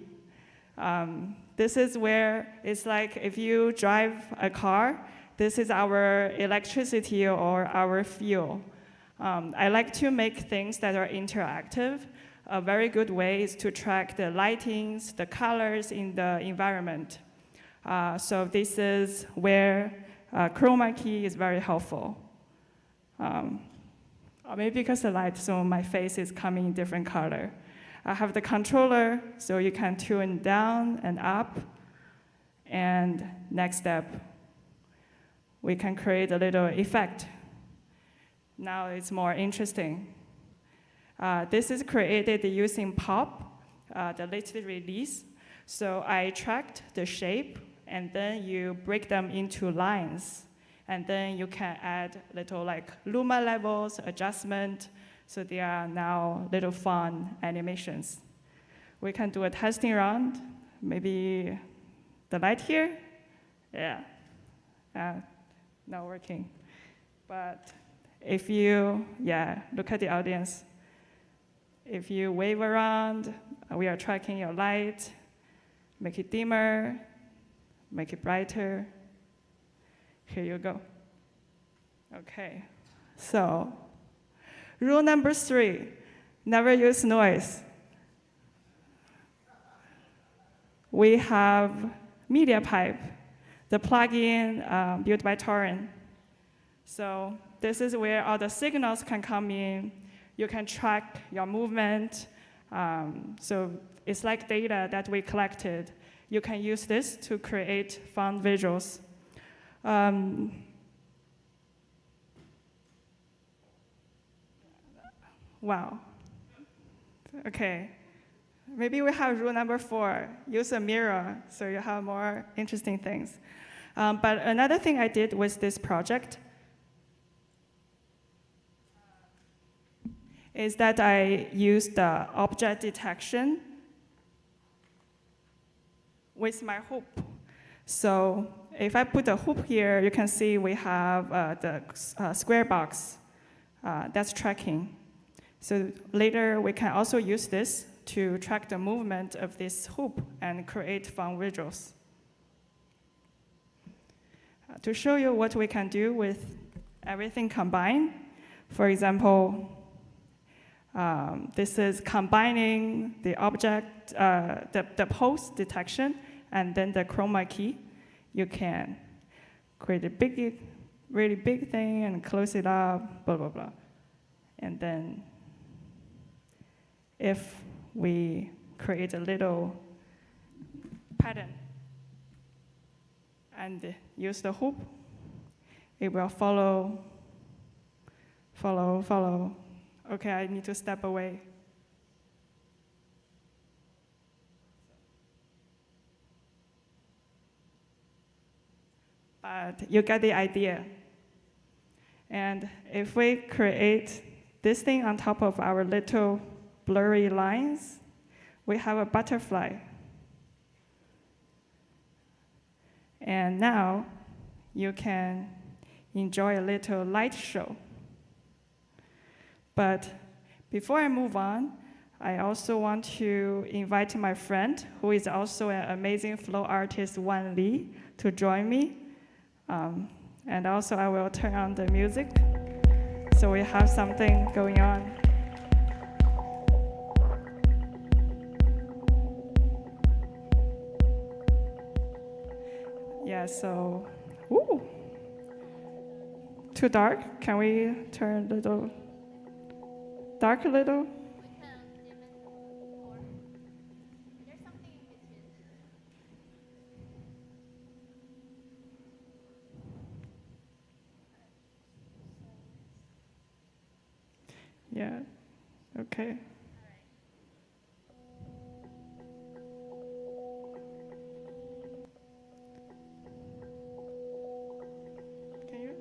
This is where it's like if you drive a car, this is our electricity or our fuel. I like to make things that are interactive. A very good way is to track the lightings, the colors in the environment. So this is where chroma key is very helpful. Maybe because the light, so my face is coming in different color. I have the controller, so you can tune down and up. And next step, we can create a little effect. Now it's more interesting. This is created using POP, the latest release. So I tracked the shape, and then you break them into lines. And then you can add little like luma levels, adjustment, so they are now little fun animations. We can do a testing round, maybe the light here, yeah, not working. But if you, look at the audience. If you wave around, we are tracking your light, make it dimmer, make it brighter. Here you go. Okay, so rule number 3, never use noise. We have MediaPipe, the plugin built by Torren. So this is where all the signals can come in. You can track your movement. So it's like data that we collected. You can use this to create fun visuals. Wow. Okay. Maybe we have rule number 4, use a mirror, so you have more interesting things. But another thing I did with this project is that I used the object detection with my hoop. So if I put a hoop here, you can see we have the square box that's tracking. So later, we can also use this to track the movement of this hoop and create fun visuals. To show you what we can do with everything combined, for example, this is combining the object, the pose detection, and then the chroma key. You can create a big, really big thing and close it up, blah, blah, blah. And then if we create a little pattern and use the hoop, it will follow. Okay, I need to step away. But you get the idea. And if we create this thing on top of our little blurry lines, we have a butterfly. And now you can enjoy a little light show. But before I move on, I also want to invite my friend, who is also an amazing flow artist, Wanli, to join me. And also I will turn on the music, so we have something going on. Yeah, so, ooh, too dark? Can we turn a little dark a little? Yeah, okay. Can you?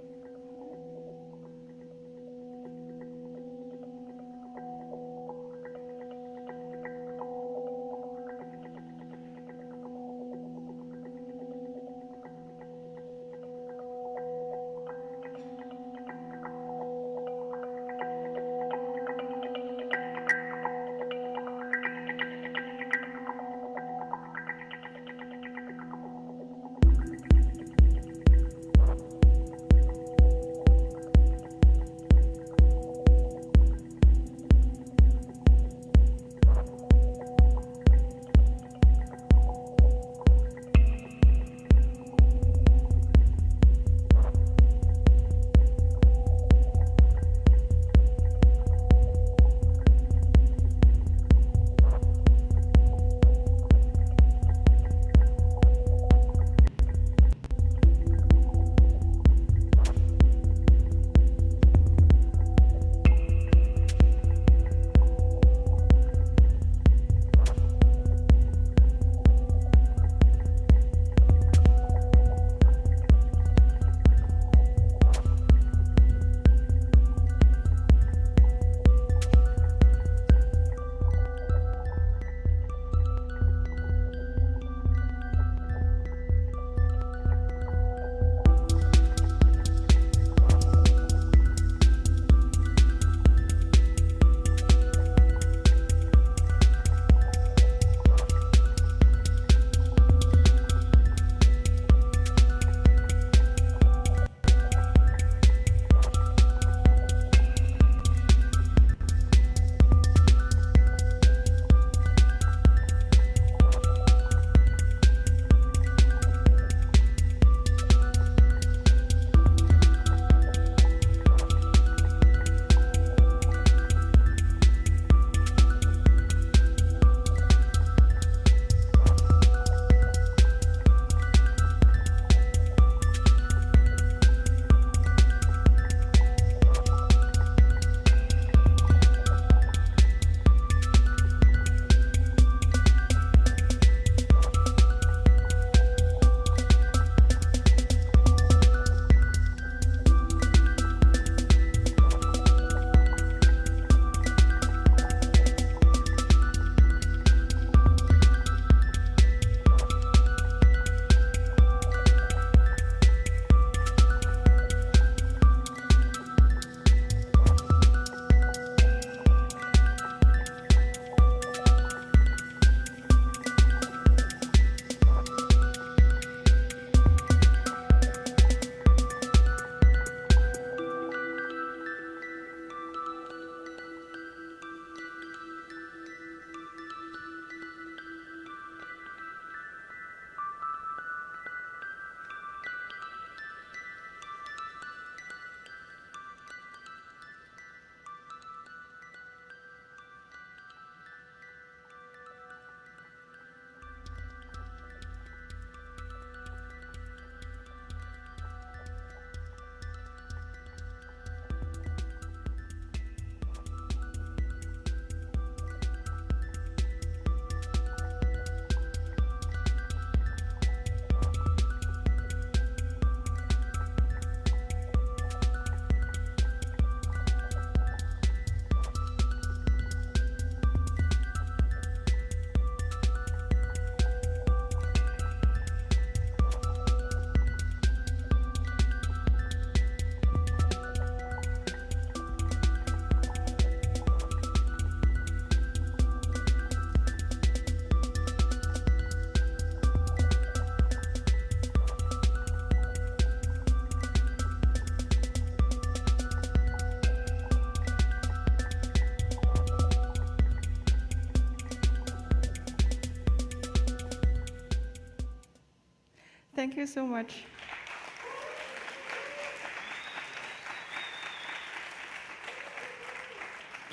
Thank you so much.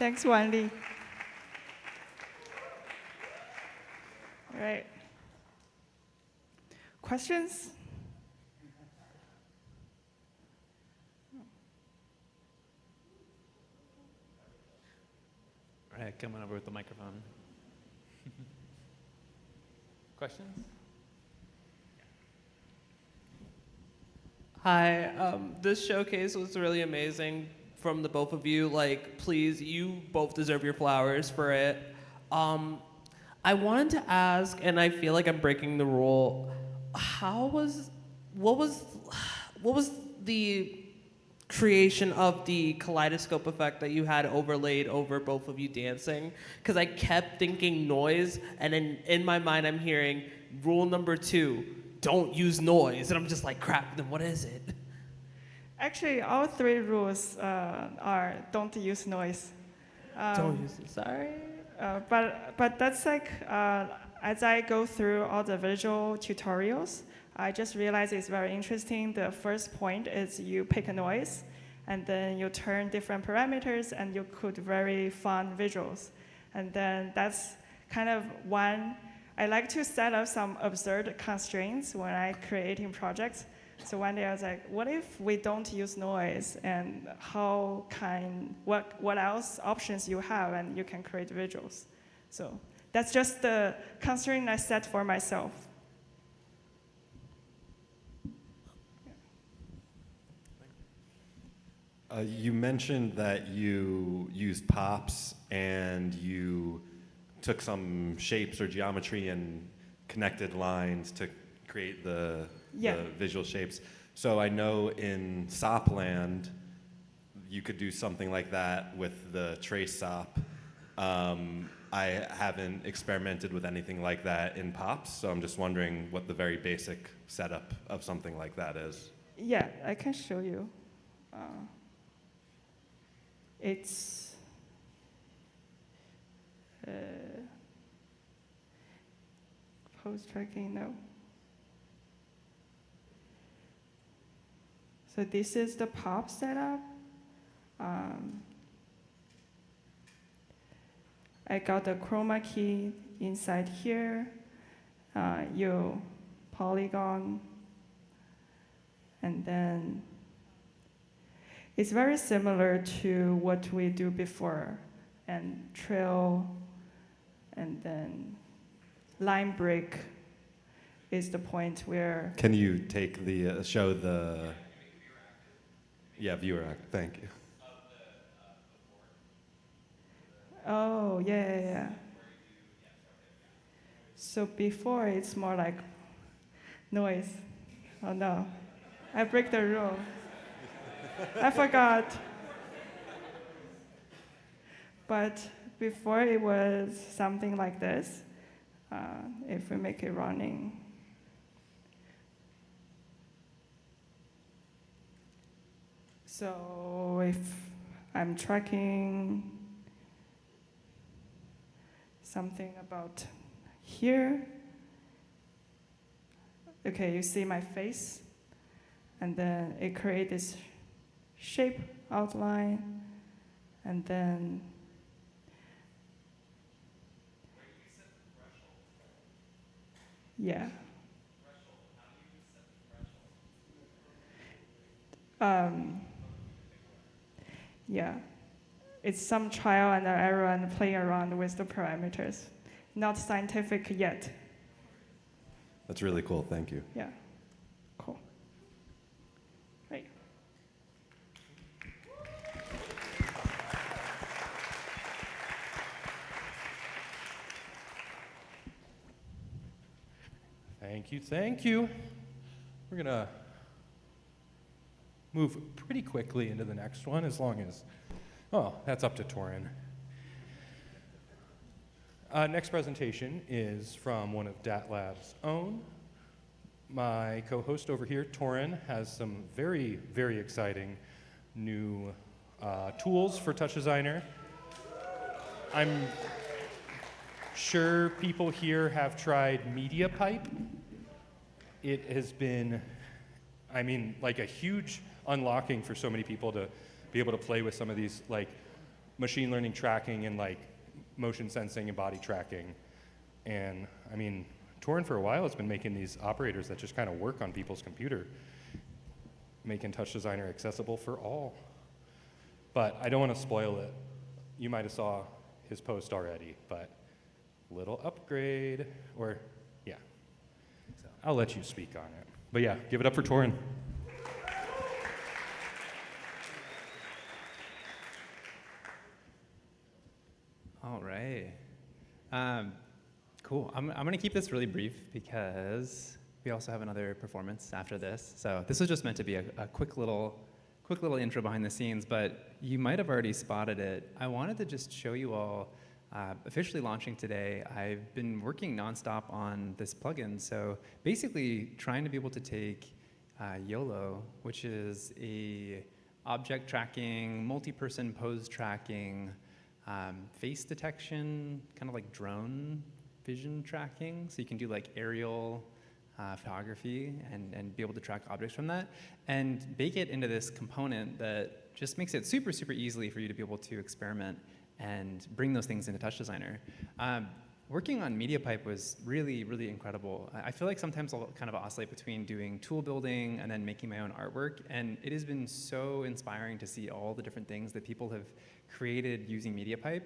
Thanks, Wanli. All right. Questions?
All right, come on over with the microphone. Questions?
Hi, this showcase was really amazing from the both of you. Like, please, you both deserve your flowers for it. I wanted to ask, and I feel like I'm breaking the rule. What was the creation of the kaleidoscope effect that you had overlaid over both of you dancing? Because I kept thinking noise, and in my mind I'm hearing rule number 2, don't use noise, and I'm just like, crap, then what is it?
Actually, all 3 rules are don't use noise.
Don't use it, sorry.
But that's like, as I go through all the visual tutorials, I just realized it's very interesting. The first point is you pick a noise, and then you turn different parameters, and you could very fun visuals. And then that's kind of one. I like to set up some absurd constraints when I creating projects. So one day I was like, what if we don't use noise, and what else options you have, and you can create visuals. So that's just the constraint I set for myself.
You mentioned that you used pops and you took some shapes or geometry and connected lines to create the visual shapes. So I know in SOPland, you could do something like that with the trace SOP. I haven't experimented with anything like that in pops, so I'm just wondering what the very basic setup of something like that is.
Yeah, I can show you. It's post tracking, no. So this is the pop setup. I got the chroma key inside here. You polygon, and then it's very similar to what we do before, and trail, and then line break is the point where.
Can you take the show the viewer act? Thank you.
Oh, yeah. So before it's more like noise. Oh no, I break the rule. I forgot. But before it was something like this. If we make it running. So if I'm tracking something about here, okay, you see my face, and then it creates this shape outline, and then yeah. Yeah, it's some trial and error and playing around with the parameters. Not scientific yet.
That's really cool, thank you.
Yeah, cool. Right.
Thank you. We're gonna move pretty quickly into the next one, as long as, that's up to Torren. Next presentation is from one of DATLAB's own. My co-host over here, Torren, has some very, very exciting new tools for TouchDesigner. I'm sure people here have tried MediaPipe. it has been, I mean, like a huge unlocking for so many people to be able to play with some of these like machine learning tracking and like motion sensing and body tracking. And I mean, Torren for a while has been making these operators that just kind of work on people's computer, making TouchDesigner accessible for all. But I don't want to spoil it. You might have saw his post already, but little upgrade, or yeah. I'll let you speak on it. But yeah, give it up for Torren.
All right. Cool. I'm going to keep this really brief because we also have another performance after this. So this was just meant to be a quick little intro behind the scenes, but you might have already spotted it. I wanted to just show you all, officially launching today, I've been working nonstop on this plugin. So basically trying to be able to take YOLO, which is a object tracking, multi-person pose tracking, face detection, kind of like drone vision tracking. So you can do like aerial photography and be able to track objects from that, and bake it into this component that just makes it super, super easily for you to be able to experiment and bring those things into TouchDesigner. Working on MediaPipe was really, really incredible. I feel like sometimes I'll kind of oscillate between doing tool building and then making my own artwork, and it has been so inspiring to see all the different things that people have created using MediaPipe.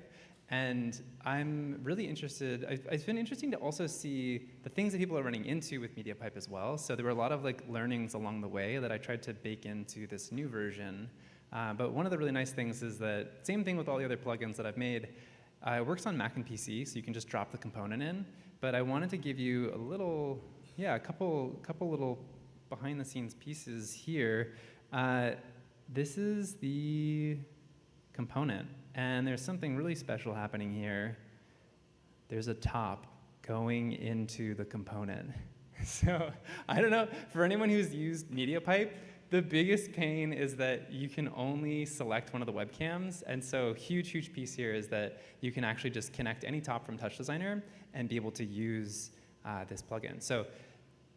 And I'm really interested, it's been interesting to also see the things that people are running into with MediaPipe as well. So there were a lot of like learnings along the way that I tried to bake into this new version. But one of the really nice things is that, same thing with all the other plugins that I've made, it works on Mac and PC, so you can just drop the component in. But I wanted to give you a little, a couple little behind the scenes pieces here. This is the component. And there's something really special happening here. There's a top going into the component. So I don't know, for anyone who's used MediaPipe, the biggest pain is that you can only select one of the webcams. And so huge piece here is that you can actually just connect any top from TouchDesigner and be able to use this plugin. So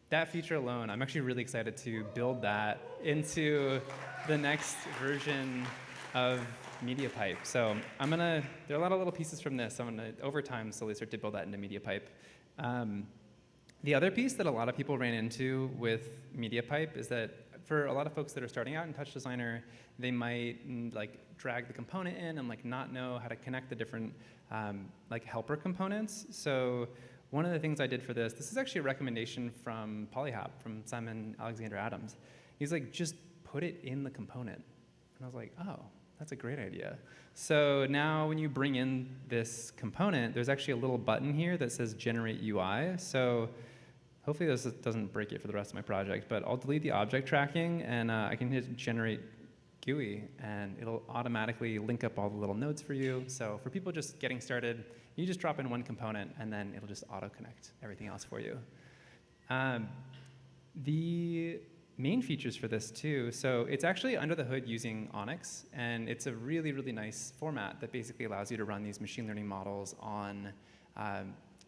that feature alone, I'm actually really excited to build that into the next version of MediaPipe. So there are a lot of little pieces from this. I'm gonna, over time, slowly start to build that into MediaPipe. The other piece that a lot of people ran into with MediaPipe is that for a lot of folks that are starting out in TouchDesigner, they might like drag the component in and like not know how to connect the different like helper components. So one of the things I did for this is actually a recommendation from Polyhop, from Simon Alexander Adams. He's like, just put it in the component. And I was like, oh, that's a great idea. So now when you bring in this component, there's actually a little button here that says Generate UI. So hopefully this doesn't break it for the rest of my project, but I'll delete the object tracking, and I can hit Generate GUI, and it'll automatically link up all the little nodes for you. So for people just getting started, you just drop in one component, and then it'll just auto-connect everything else for you. The main features for this too, so it's actually under the hood using Onyx, and it's a really, really nice format that basically allows you to run these machine learning models on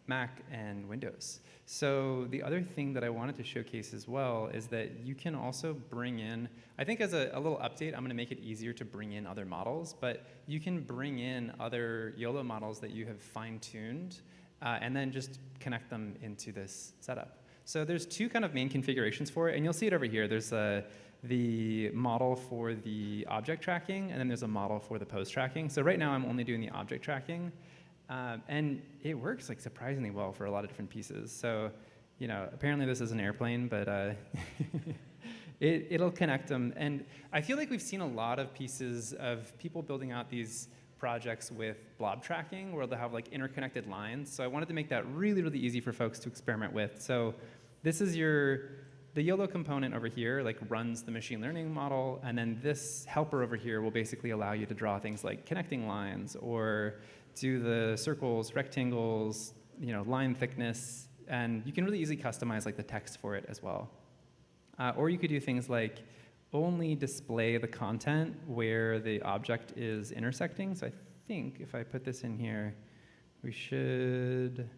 Mac and Windows. So the other thing that I wanted to showcase as well is that you can also bring in, I think as a little update, I'm going to make it easier to bring in other models, but you can bring in other YOLO models that you have fine-tuned and then just connect them into this setup. So there's two kind of main configurations for it, and you'll see it over here. There's the model for the object tracking, and then there's a model for the pose tracking. So right now I'm only doing the object tracking, and it works like surprisingly well for a lot of different pieces. So, you know, apparently this is an airplane, but it'll connect them. And I feel like we've seen a lot of pieces of people building out these projects with blob tracking where they'll have like interconnected lines. So I wanted to make that really, really easy for folks to experiment with. So this is the YOLO component over here like runs the machine learning model, and then this helper over here will basically allow you to draw things like connecting lines or do the circles, rectangles, you know, line thickness, and you can really easily customize like the text for it as well. Or you could do things like only display the content where the object is intersecting. So I think if I put this in here, we should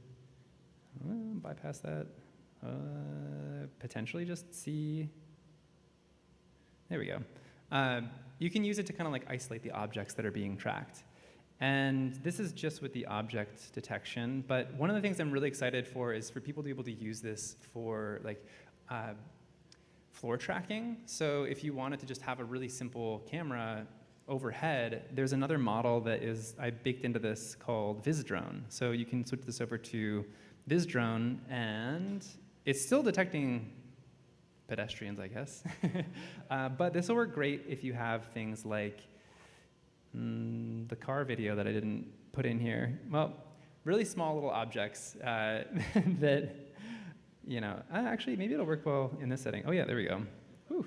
bypass that. potentially just see. There we go. You can use it to kind of like isolate the objects that are being tracked. And this is just with the object detection. But one of the things I'm really excited for is for people to be able to use this for like floor tracking. So if you wanted to just have a really simple camera overhead, there's another model that I baked into this called VizDrone. So you can switch this over to VizDrone, and it's still detecting pedestrians, I guess. But this will work great if you have things like the car video that I didn't put in here. Well, really small little objects that, you know, actually maybe it'll work well in this setting. Oh yeah, there we go. Whew.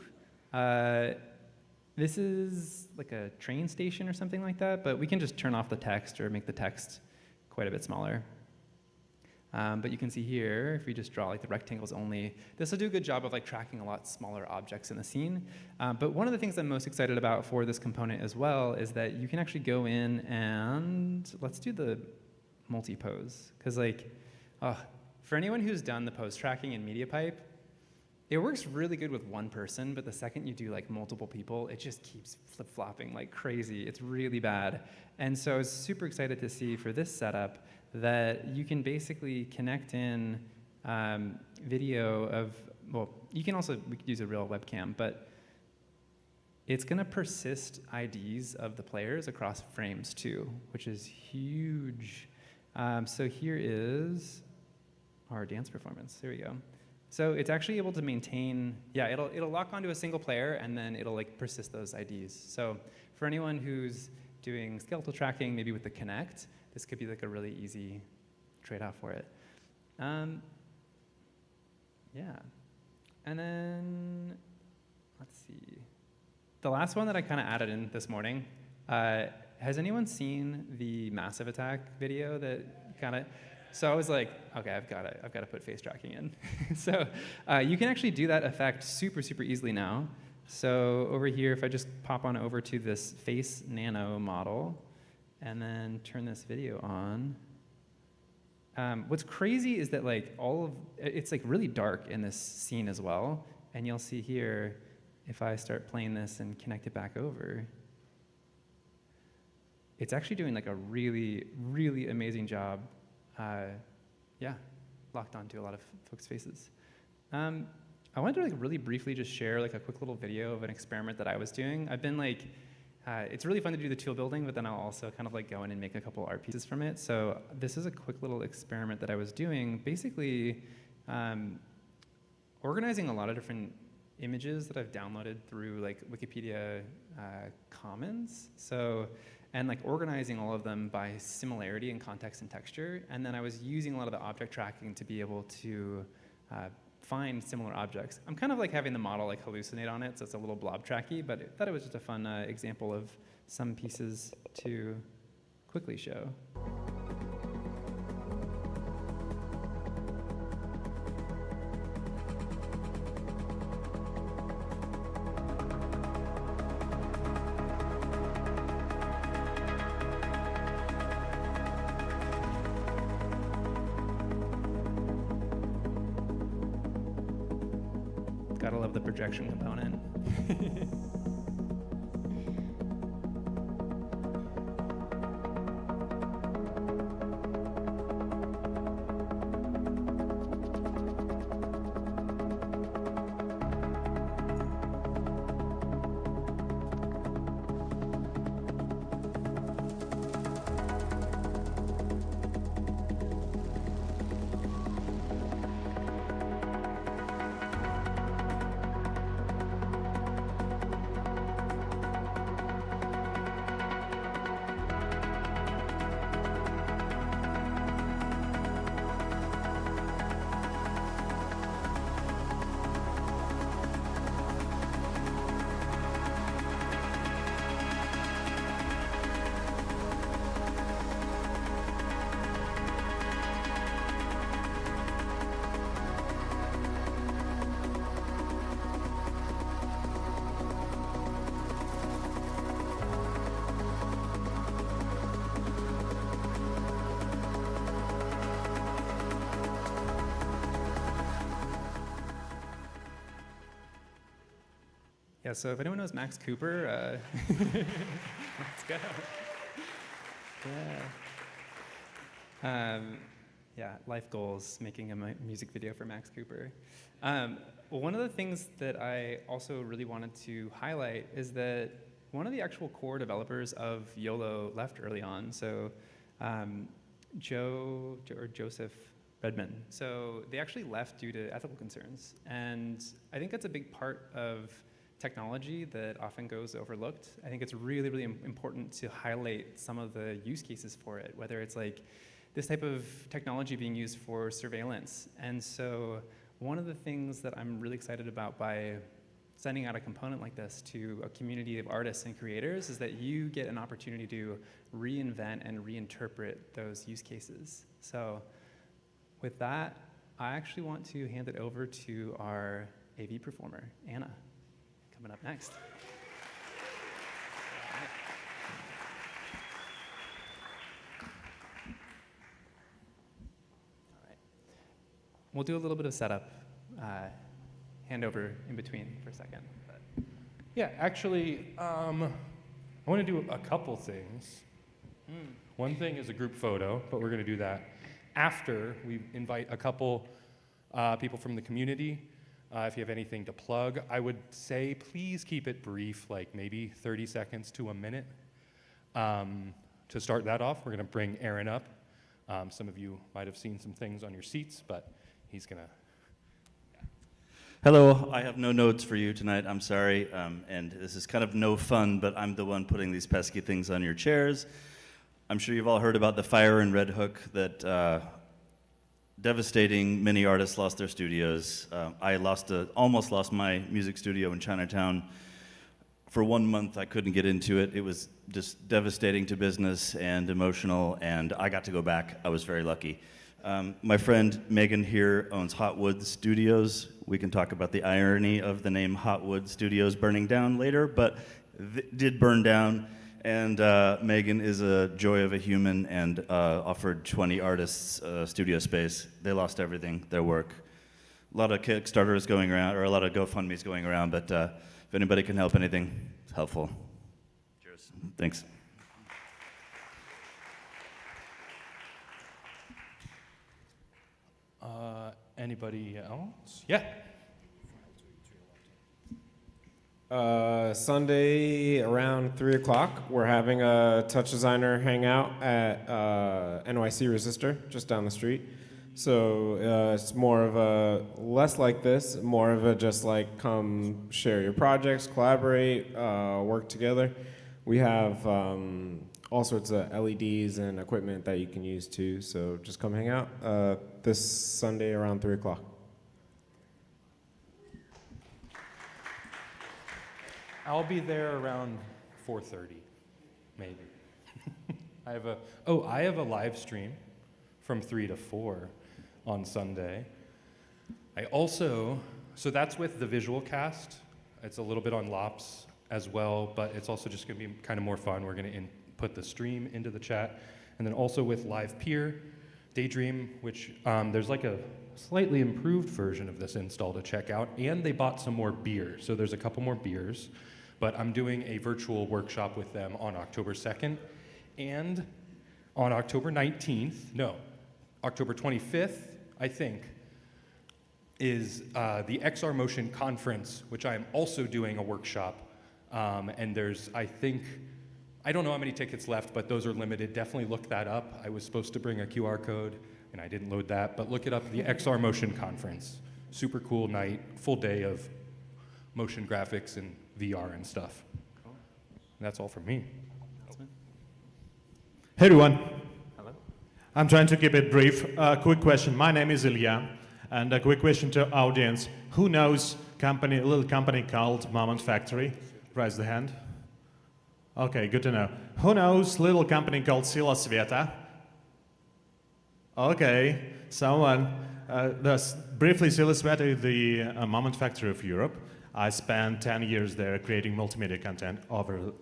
This is like a train station or something like that, but we can just turn off the text or make the text quite a bit smaller. But you can see here, if we just draw like the rectangles only, this will do a good job of like tracking a lot smaller objects in the scene. But one of the things I'm most excited about for this component as well is that you can actually go in and let's do the multi-pose. Because like, for anyone who's done the pose tracking in MediaPipe, it works really good with one person, but the second you do like multiple people, it just keeps flip-flopping like crazy. It's really bad. And so I was super excited to see for this setup that you can basically connect in video of, well, we could use a real webcam, but it's gonna persist IDs of the players across frames too, which is huge. So here is our dance performance, there we go. So it's actually able to maintain, yeah, it'll lock onto a single player and then it'll like persist those IDs. So for anyone who's doing skeletal tracking, maybe with the Kinect, this could be like a really easy trade-off for it. Yeah. And then, let's see. The last one that I kind of added in this morning, has anyone seen the Massive Attack video that kind of, so I was like, okay, I've got to put face tracking in. So you can actually do that effect super, super easily now. So over here, if I just pop on over to this face nano model and then turn this video on, what's crazy is that like it's like really dark in this scene as well. And you'll see here, if I start playing this and connect it back over, it's actually doing like a really, really amazing job. Yeah, locked onto a lot of folks' faces. I wanted to like really briefly just share like a quick little video of an experiment that I was doing. I've been like, it's really fun to do the tool building, but then I'll also kind of like go in and make a couple art pieces from it. So this is a quick little experiment that I was doing, basically organizing a lot of different images that I've downloaded through like Wikipedia Commons. So, and like organizing all of them by similarity and context and texture. And then I was using a lot of the object tracking to be able to find similar objects. I'm kind of like having the model like hallucinate on it, so it's a little blob tracky, but I thought it was just a fun example of some pieces to quickly show. Gotta love the projection component. Yeah, so if anyone knows Max Cooper, let's go. Yeah. Yeah, life goals, making a music video for Max Cooper. Well, one of the things that I also really wanted to highlight is that one of the actual core developers of YOLO left early on. So Joseph Redman. So they actually left due to ethical concerns. And I think that's a big part of technology that often goes overlooked. I think it's really, really important to highlight some of the use cases for it, whether it's like this type of technology being used for surveillance. And so one of the things that I'm really excited about by sending out a component like this to a community of artists and creators is that you get an opportunity to reinvent and reinterpret those use cases. So with that, I actually want to hand it over to our AV performer, Anna, coming up next. All right. We'll do a little bit of setup, handover in between for a second. But.
Yeah, actually, I want to do a couple things. One thing is a group photo, but we're going to do that after we invite a couple people from the community. If you have anything to plug, I would say please keep it brief, like maybe 30 seconds to a minute. To start that off, we're going to bring Aaron up. Some of you might have seen some things on your seats, but he's going to.
Hello, I have no notes for you tonight, I'm sorry, and this is kind of no fun, but I'm the one putting these pesky things on your chairs. I'm sure you've all heard about the fire in Red Hook that devastating, many artists lost their studios. I almost lost my music studio in Chinatown. For 1 month, I couldn't get into it. It was just devastating to business and emotional, and I got to go back. I was very lucky. My friend Megan here owns Hotwood Studios. We can talk about the irony of the name Hotwood Studios burning down later, but it did burn down. And Megan is a joy of a human and offered 20 artists studio space. They lost everything, their work. A lot of Kickstarters going around, or a lot of GoFundMes going around, but if anybody can help anything, it's helpful. Cheers. Thanks.
Anybody else? Yeah.
Sunday around 3 o'clock, we're having a TouchDesigner hangout at NYC Resistor, just down the street. So it's more of a, less like this, more of a just like come share your projects, collaborate, work together. We have all sorts of LEDs and equipment that you can use too, so just come hang out this Sunday around 3 o'clock.
I'll be there around 4:30, maybe. I have a live stream from 3 to 4 on Sunday. So that's with the visual cast. It's a little bit on Lops as well, but it's also just going to be kind of more fun. We're going to put the stream into the chat. And then also with Live Peer, Daydream, which there's like a slightly improved version of this install to check out. And they bought some more beer. So there's a couple more beers. But I'm doing a virtual workshop with them on October 2nd. And on October 25th, I think, is the XR Motion Conference, which I am also doing a workshop. And there's, I don't know how many tickets left, but those are limited. Definitely look that up. I was supposed to bring a QR code, and I didn't load that, but look it up, the XR Motion Conference. Super cool night, full day of motion graphics and VR and stuff. Cool. And that's all from me.
Hey everyone.
Hello.
I'm trying to keep it brief. Quick question. My name is Ilya, and a quick question to audience. Who knows a little company called Moment Factory? Raise the hand. Okay, good to know. Who knows little company called Sila Sveta? Okay, someone. Briefly, Sila Sveta is the Moment Factory of Europe. I spent 10 years there creating multimedia content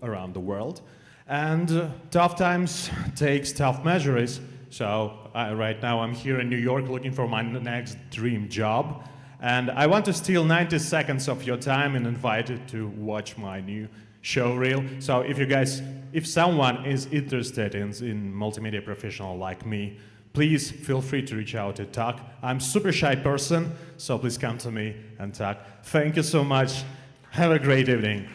around the world. And tough times takes tough measures. So right now I'm here in New York looking for my next dream job. And I want to steal 90 seconds of your time and invite you to watch my new show reel. So if someone is interested in multimedia professional like me, please feel free to reach out to talk. I'm super shy person, so please come to me and talk. Thank you so much. Have a great evening.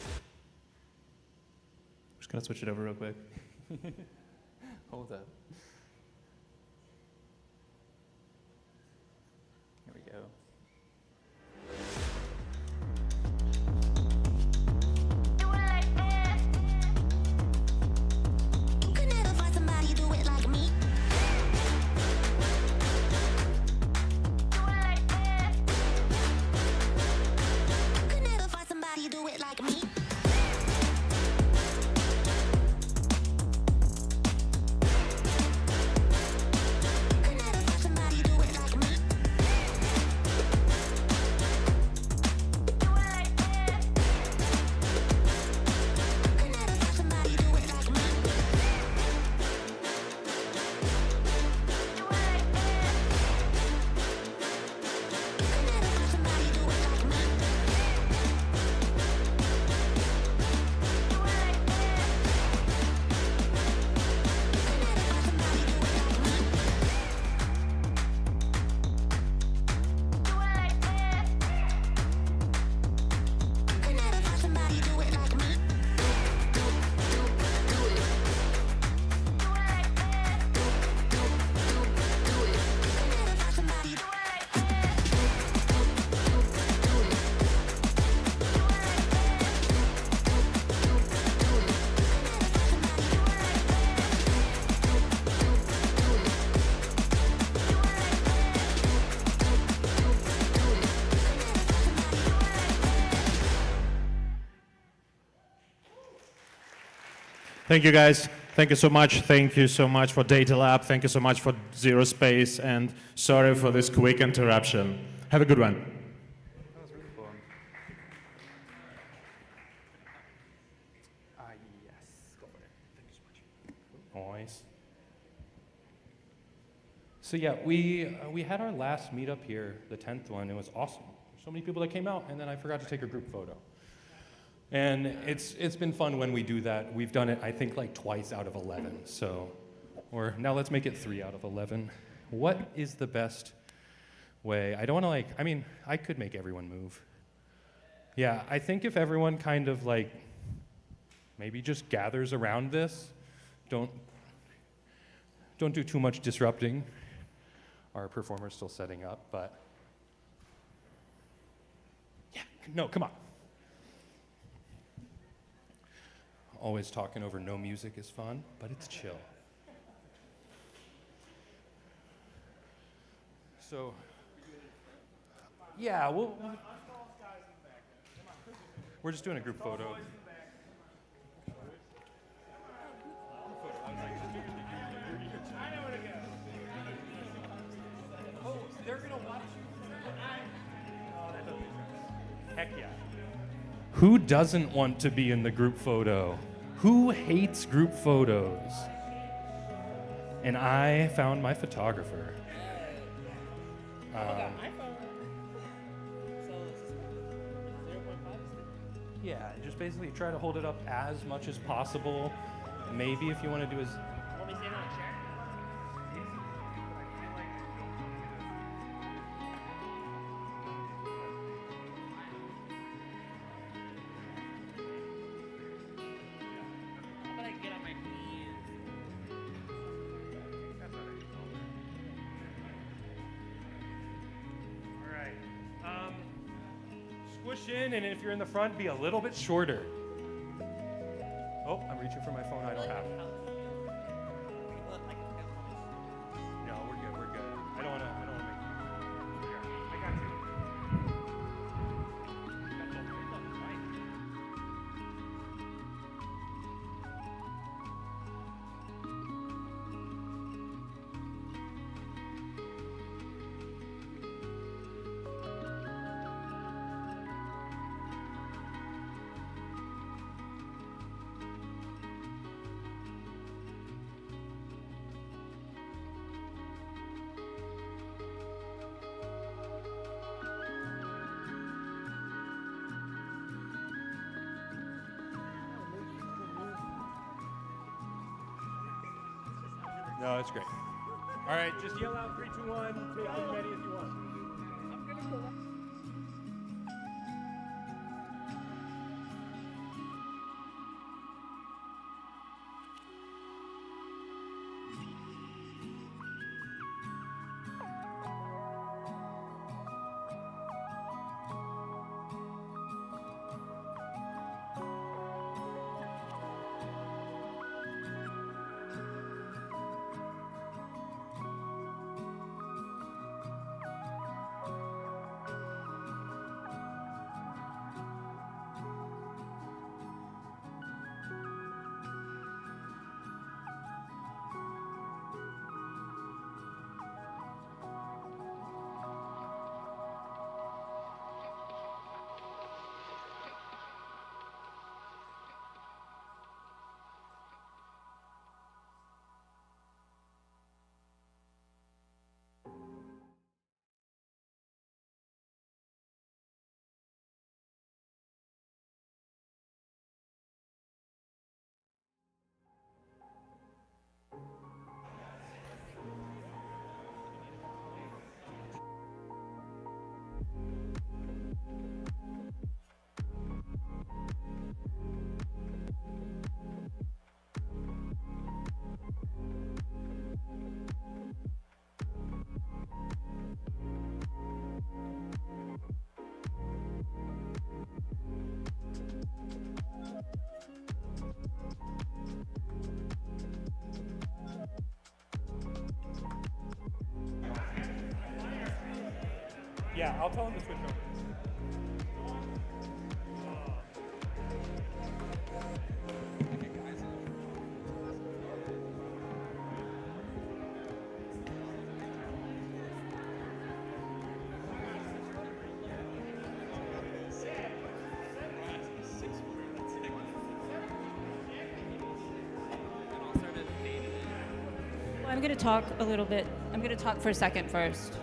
I'm just gonna switch it over real quick. Hold up. Here we go.
You can never find somebody do it like me. You can never find somebody do it like me.
Thank you, guys. Thank you so much. Thank you so much for DataLab. Thank you so much for ZeroSpace. And sorry for this quick interruption. Have a good one.
That was really cool. Yes, go for it. Thank you so much.
Nice. So yeah, we had our last meetup here, the 10th one. It was awesome. So many people that came out, and then I forgot to take a group photo. And it's been fun when we do that. We've done it, I think, like twice out of 11. So, or now let's make it 3 out of 11. What is the best way? I don't want to I could make everyone move. Yeah, I think if everyone kind of like maybe just gathers around this, don't do too much disrupting. Our performer's still setting up, but yeah, no, come on. Always talking over no music is fun, but it's chill. So, yeah, we're just doing a group photo. Oh, they're gonna watch you. Heck yeah. Who doesn't want to be in the group photo? Who hates group photos? And I found my photographer. Yeah, just basically try to hold it up as much as possible. Maybe if you want to do as... In, and if you're in the front, be a little bit shorter. Oh, I'm reaching for my phone I don't have. No, we're good, we're good. I don't wanna make here. I got you. No, it's great. All right, just yell out 3, 2, 1. Take as many as you want. Yeah, I'll tell him to switch over.
I'm going to talk a little bit. I'm going to talk for a second first.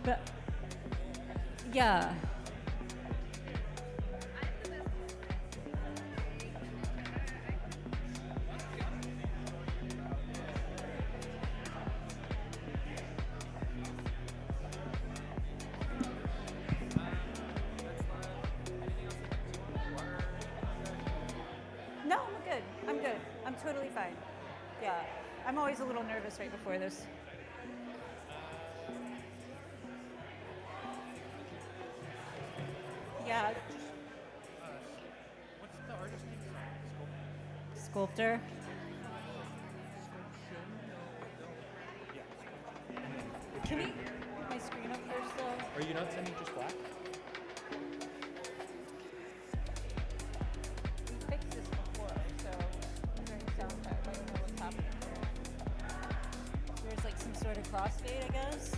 But yeah. No, I'm good. I'm good. I'm totally fine. Yeah. I'm always a little nervous right before this. Yeah.
What's the artist name?
Skulptor. Can we put my screen up first, though?
Are you not sending just black?
We fixed this before, so during sound check, I don't know what's happening there. There's like some sort of crossfade, I guess.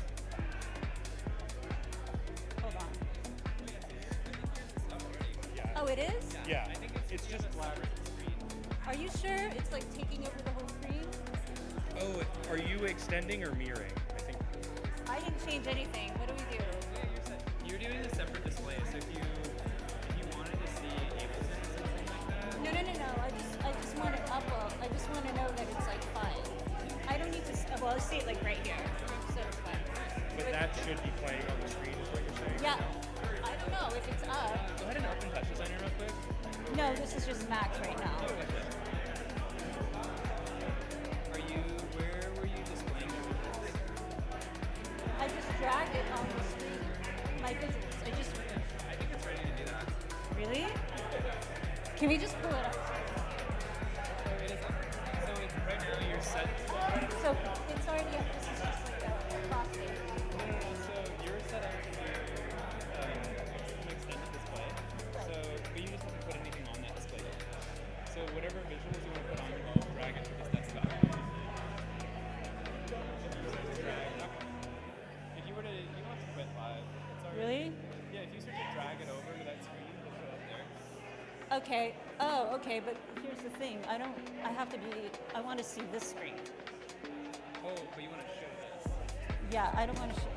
Hold on. Oh, it is?
Yeah. I think it's just black.
Are you sure it's like taking over the whole screen?
Oh, are you extending or mirroring? I think.
I didn't change anything. What do we do?
You're doing a separate display, so if you wanted to see Ableton or something like that.
No. I just want to upload. I just want to know that it's like fine. I don't need to. Well, I see it like right here. So it's fine.
But that should be playing on the screen, is what you're saying?
Yeah. I don't know if it's up.
Go ahead and open TouchDesigner real quick.
No, this is just Max right now.
Where were you displaying everything?
I just dragged it on the screen. My visuals.
I think it's ready to do that.
Really? Can we just pull it up?
So it is. So it's right now you're set.
So it's already up. This is just like a crossfade.
So you're set up to do an extended display. So, but you just haven't put anything on that display yet. So whatever visuals you want to put on, you drag it to this desktop. If you were to, you don't have to quit live. It's already,
Really?
Yeah, if you start to drag it over to that screen, it'll show up there.
Okay. Oh, okay. But here's the thing. I want to see this screen.
Oh, but you want to show this.
Yeah, I don't want to show.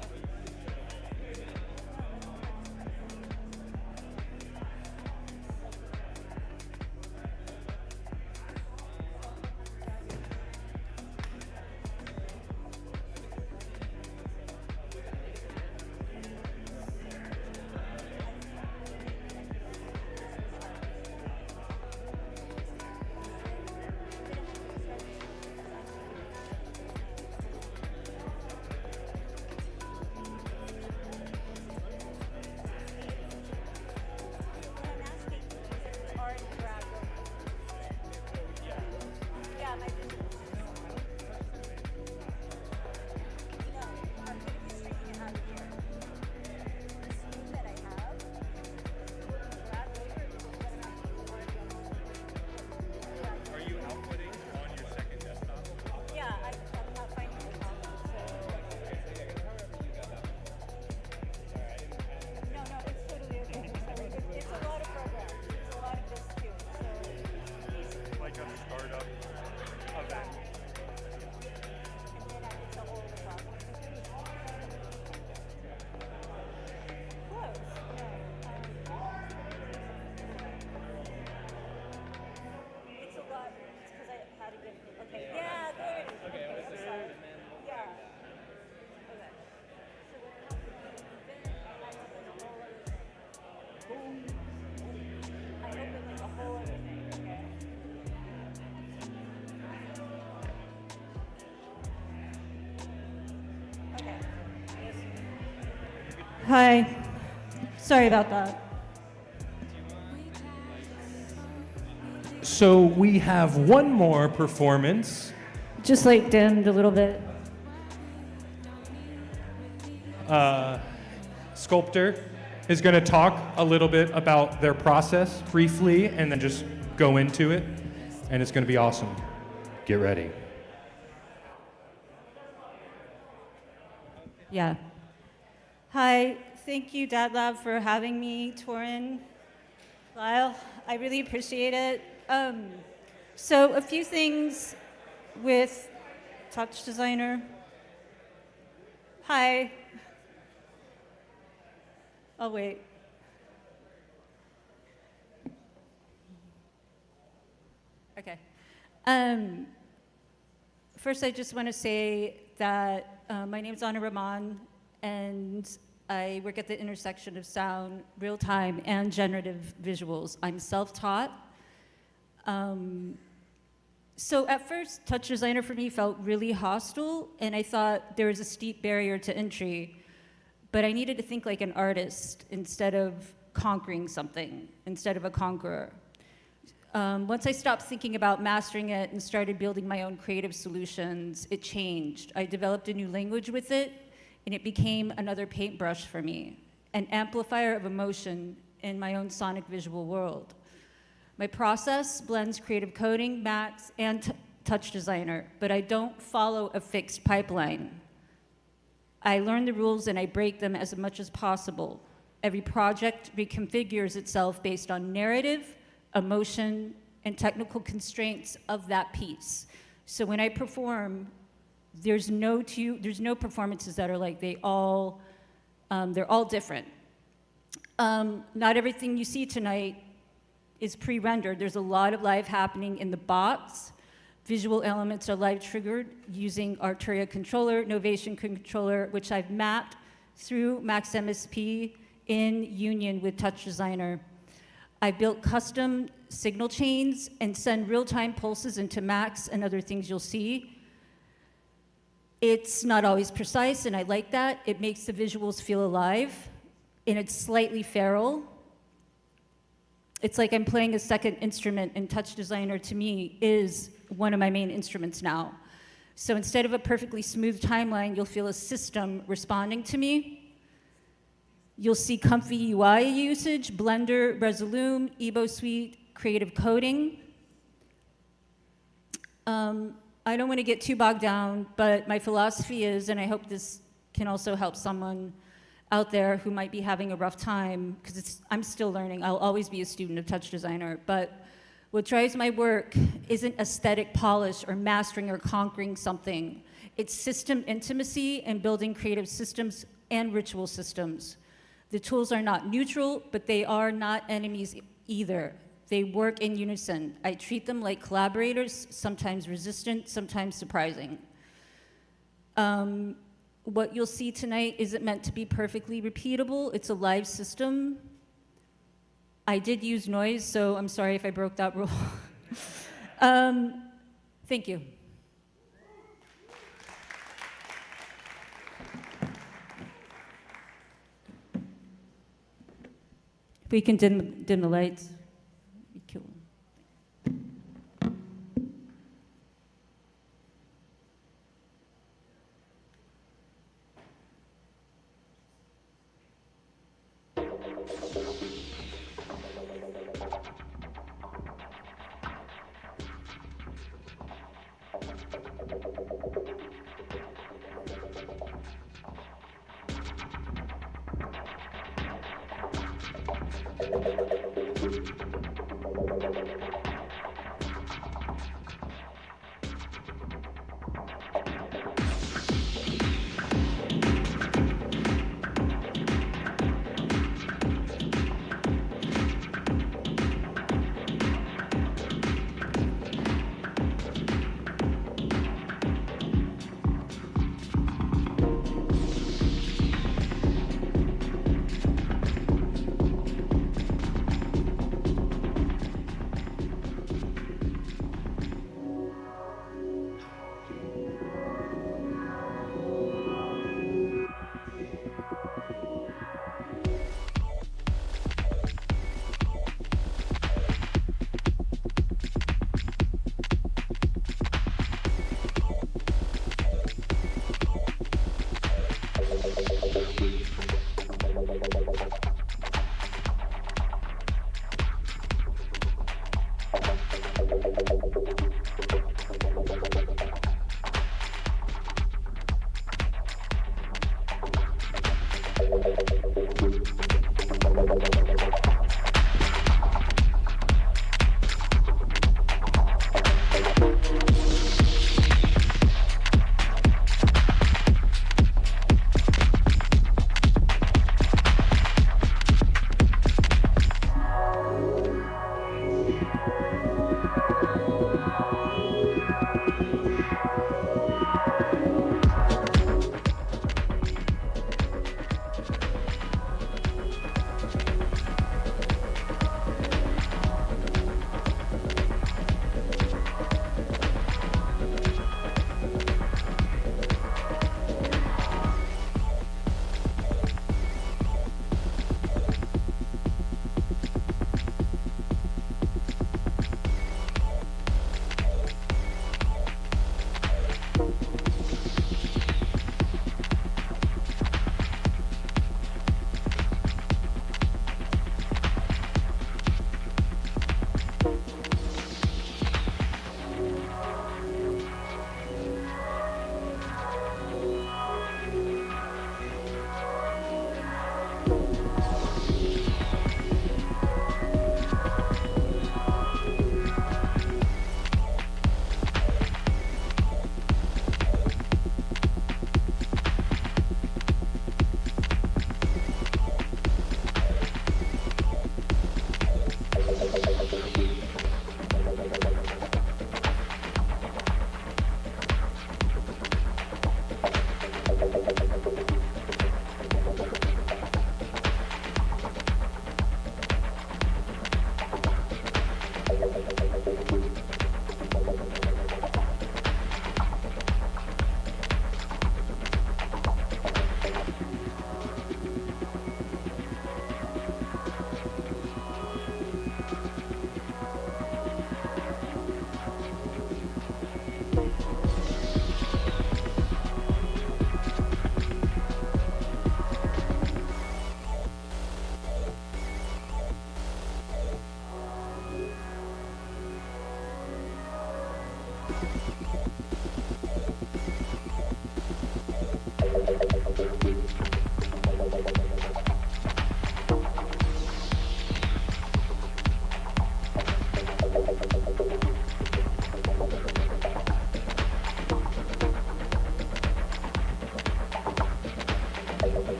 Hi. Sorry about that.
So we have one more performance.
Just like dimmed a little bit.
Skulptor is going to talk a little bit about their process briefly and then just go into it. And it's going to be awesome. Get ready.
Yeah. Hi, thank you, DATLAB, for having me, Torin, Lyle. I really appreciate it. So a few things with TouchDesigner. Hi. Oh, wait. Okay. First, I just want to say that my name's Anna Rahman, and I work at the intersection of sound, real-time, and generative visuals. I'm self-taught. So at first, TouchDesigner for me felt really hostile, and I thought there was a steep barrier to entry, but I needed to think like an artist instead of conquering something, instead of a conqueror. Once I stopped thinking about mastering it and started building my own creative solutions, it changed. I developed a new language with it, and it became another paintbrush for me, an amplifier of emotion in my own sonic visual world. My process blends creative coding, Max, and TouchDesigner, but I don't follow a fixed pipeline. I learn the rules and I break them as much as possible. Every project reconfigures itself based on narrative, emotion, and technical constraints of that piece. So when I perform, there's no performances that are like they're all different. Not everything you see tonight is pre-rendered. There's a lot of live happening in the box. Visual elements are live triggered using Arturia controller, Novation controller, which I've mapped through Max MSP in union with TouchDesigner. I built custom signal chains and send real-time pulses into Max and other things you'll see. It's not always precise, and I like that. It makes the visuals feel alive, and it's slightly feral. It's like I'm playing a second instrument, and TouchDesigner to me is one of my main instruments now. So instead of a perfectly smooth timeline, you'll feel a system responding to me. You'll see comfy UI usage, Blender, Resolume, Ebo Suite, creative coding. I don't want to get too bogged down, but my philosophy is, and I hope this can also help someone out there who might be having a rough time, because I'm still learning. I'll always be a student of TouchDesigner, but what drives my work isn't aesthetic polish or mastering or conquering something. It's system intimacy and building creative systems and ritual systems. The tools are not neutral, but they are not enemies either. They work in unison. I treat them like collaborators, sometimes resistant, sometimes surprising. What you'll see tonight isn't meant to be perfectly repeatable. It's a live system. I did use noise, so I'm sorry if I broke that rule. Thank you. If we can dim the lights. Be cool.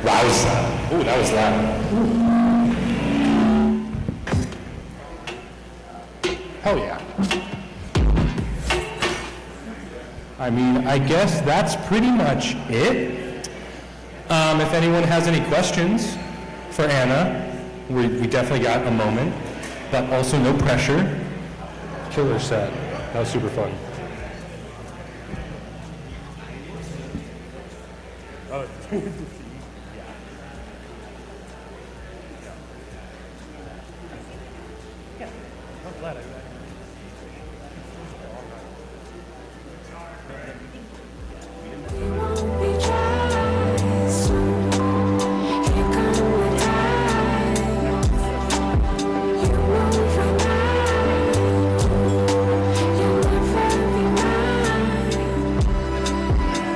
Wowza. Ooh, that was loud. Hell yeah. I mean, I guess that's pretty much it. If anyone has any questions for Anna, we definitely got a moment, but also no pressure. Killer set. That was super fun.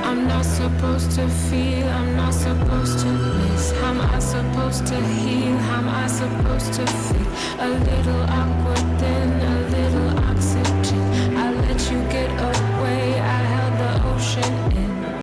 I'm not supposed to feel, I'm not supposed to miss. How am I supposed to heal? How am I supposed to feel? A little awkward.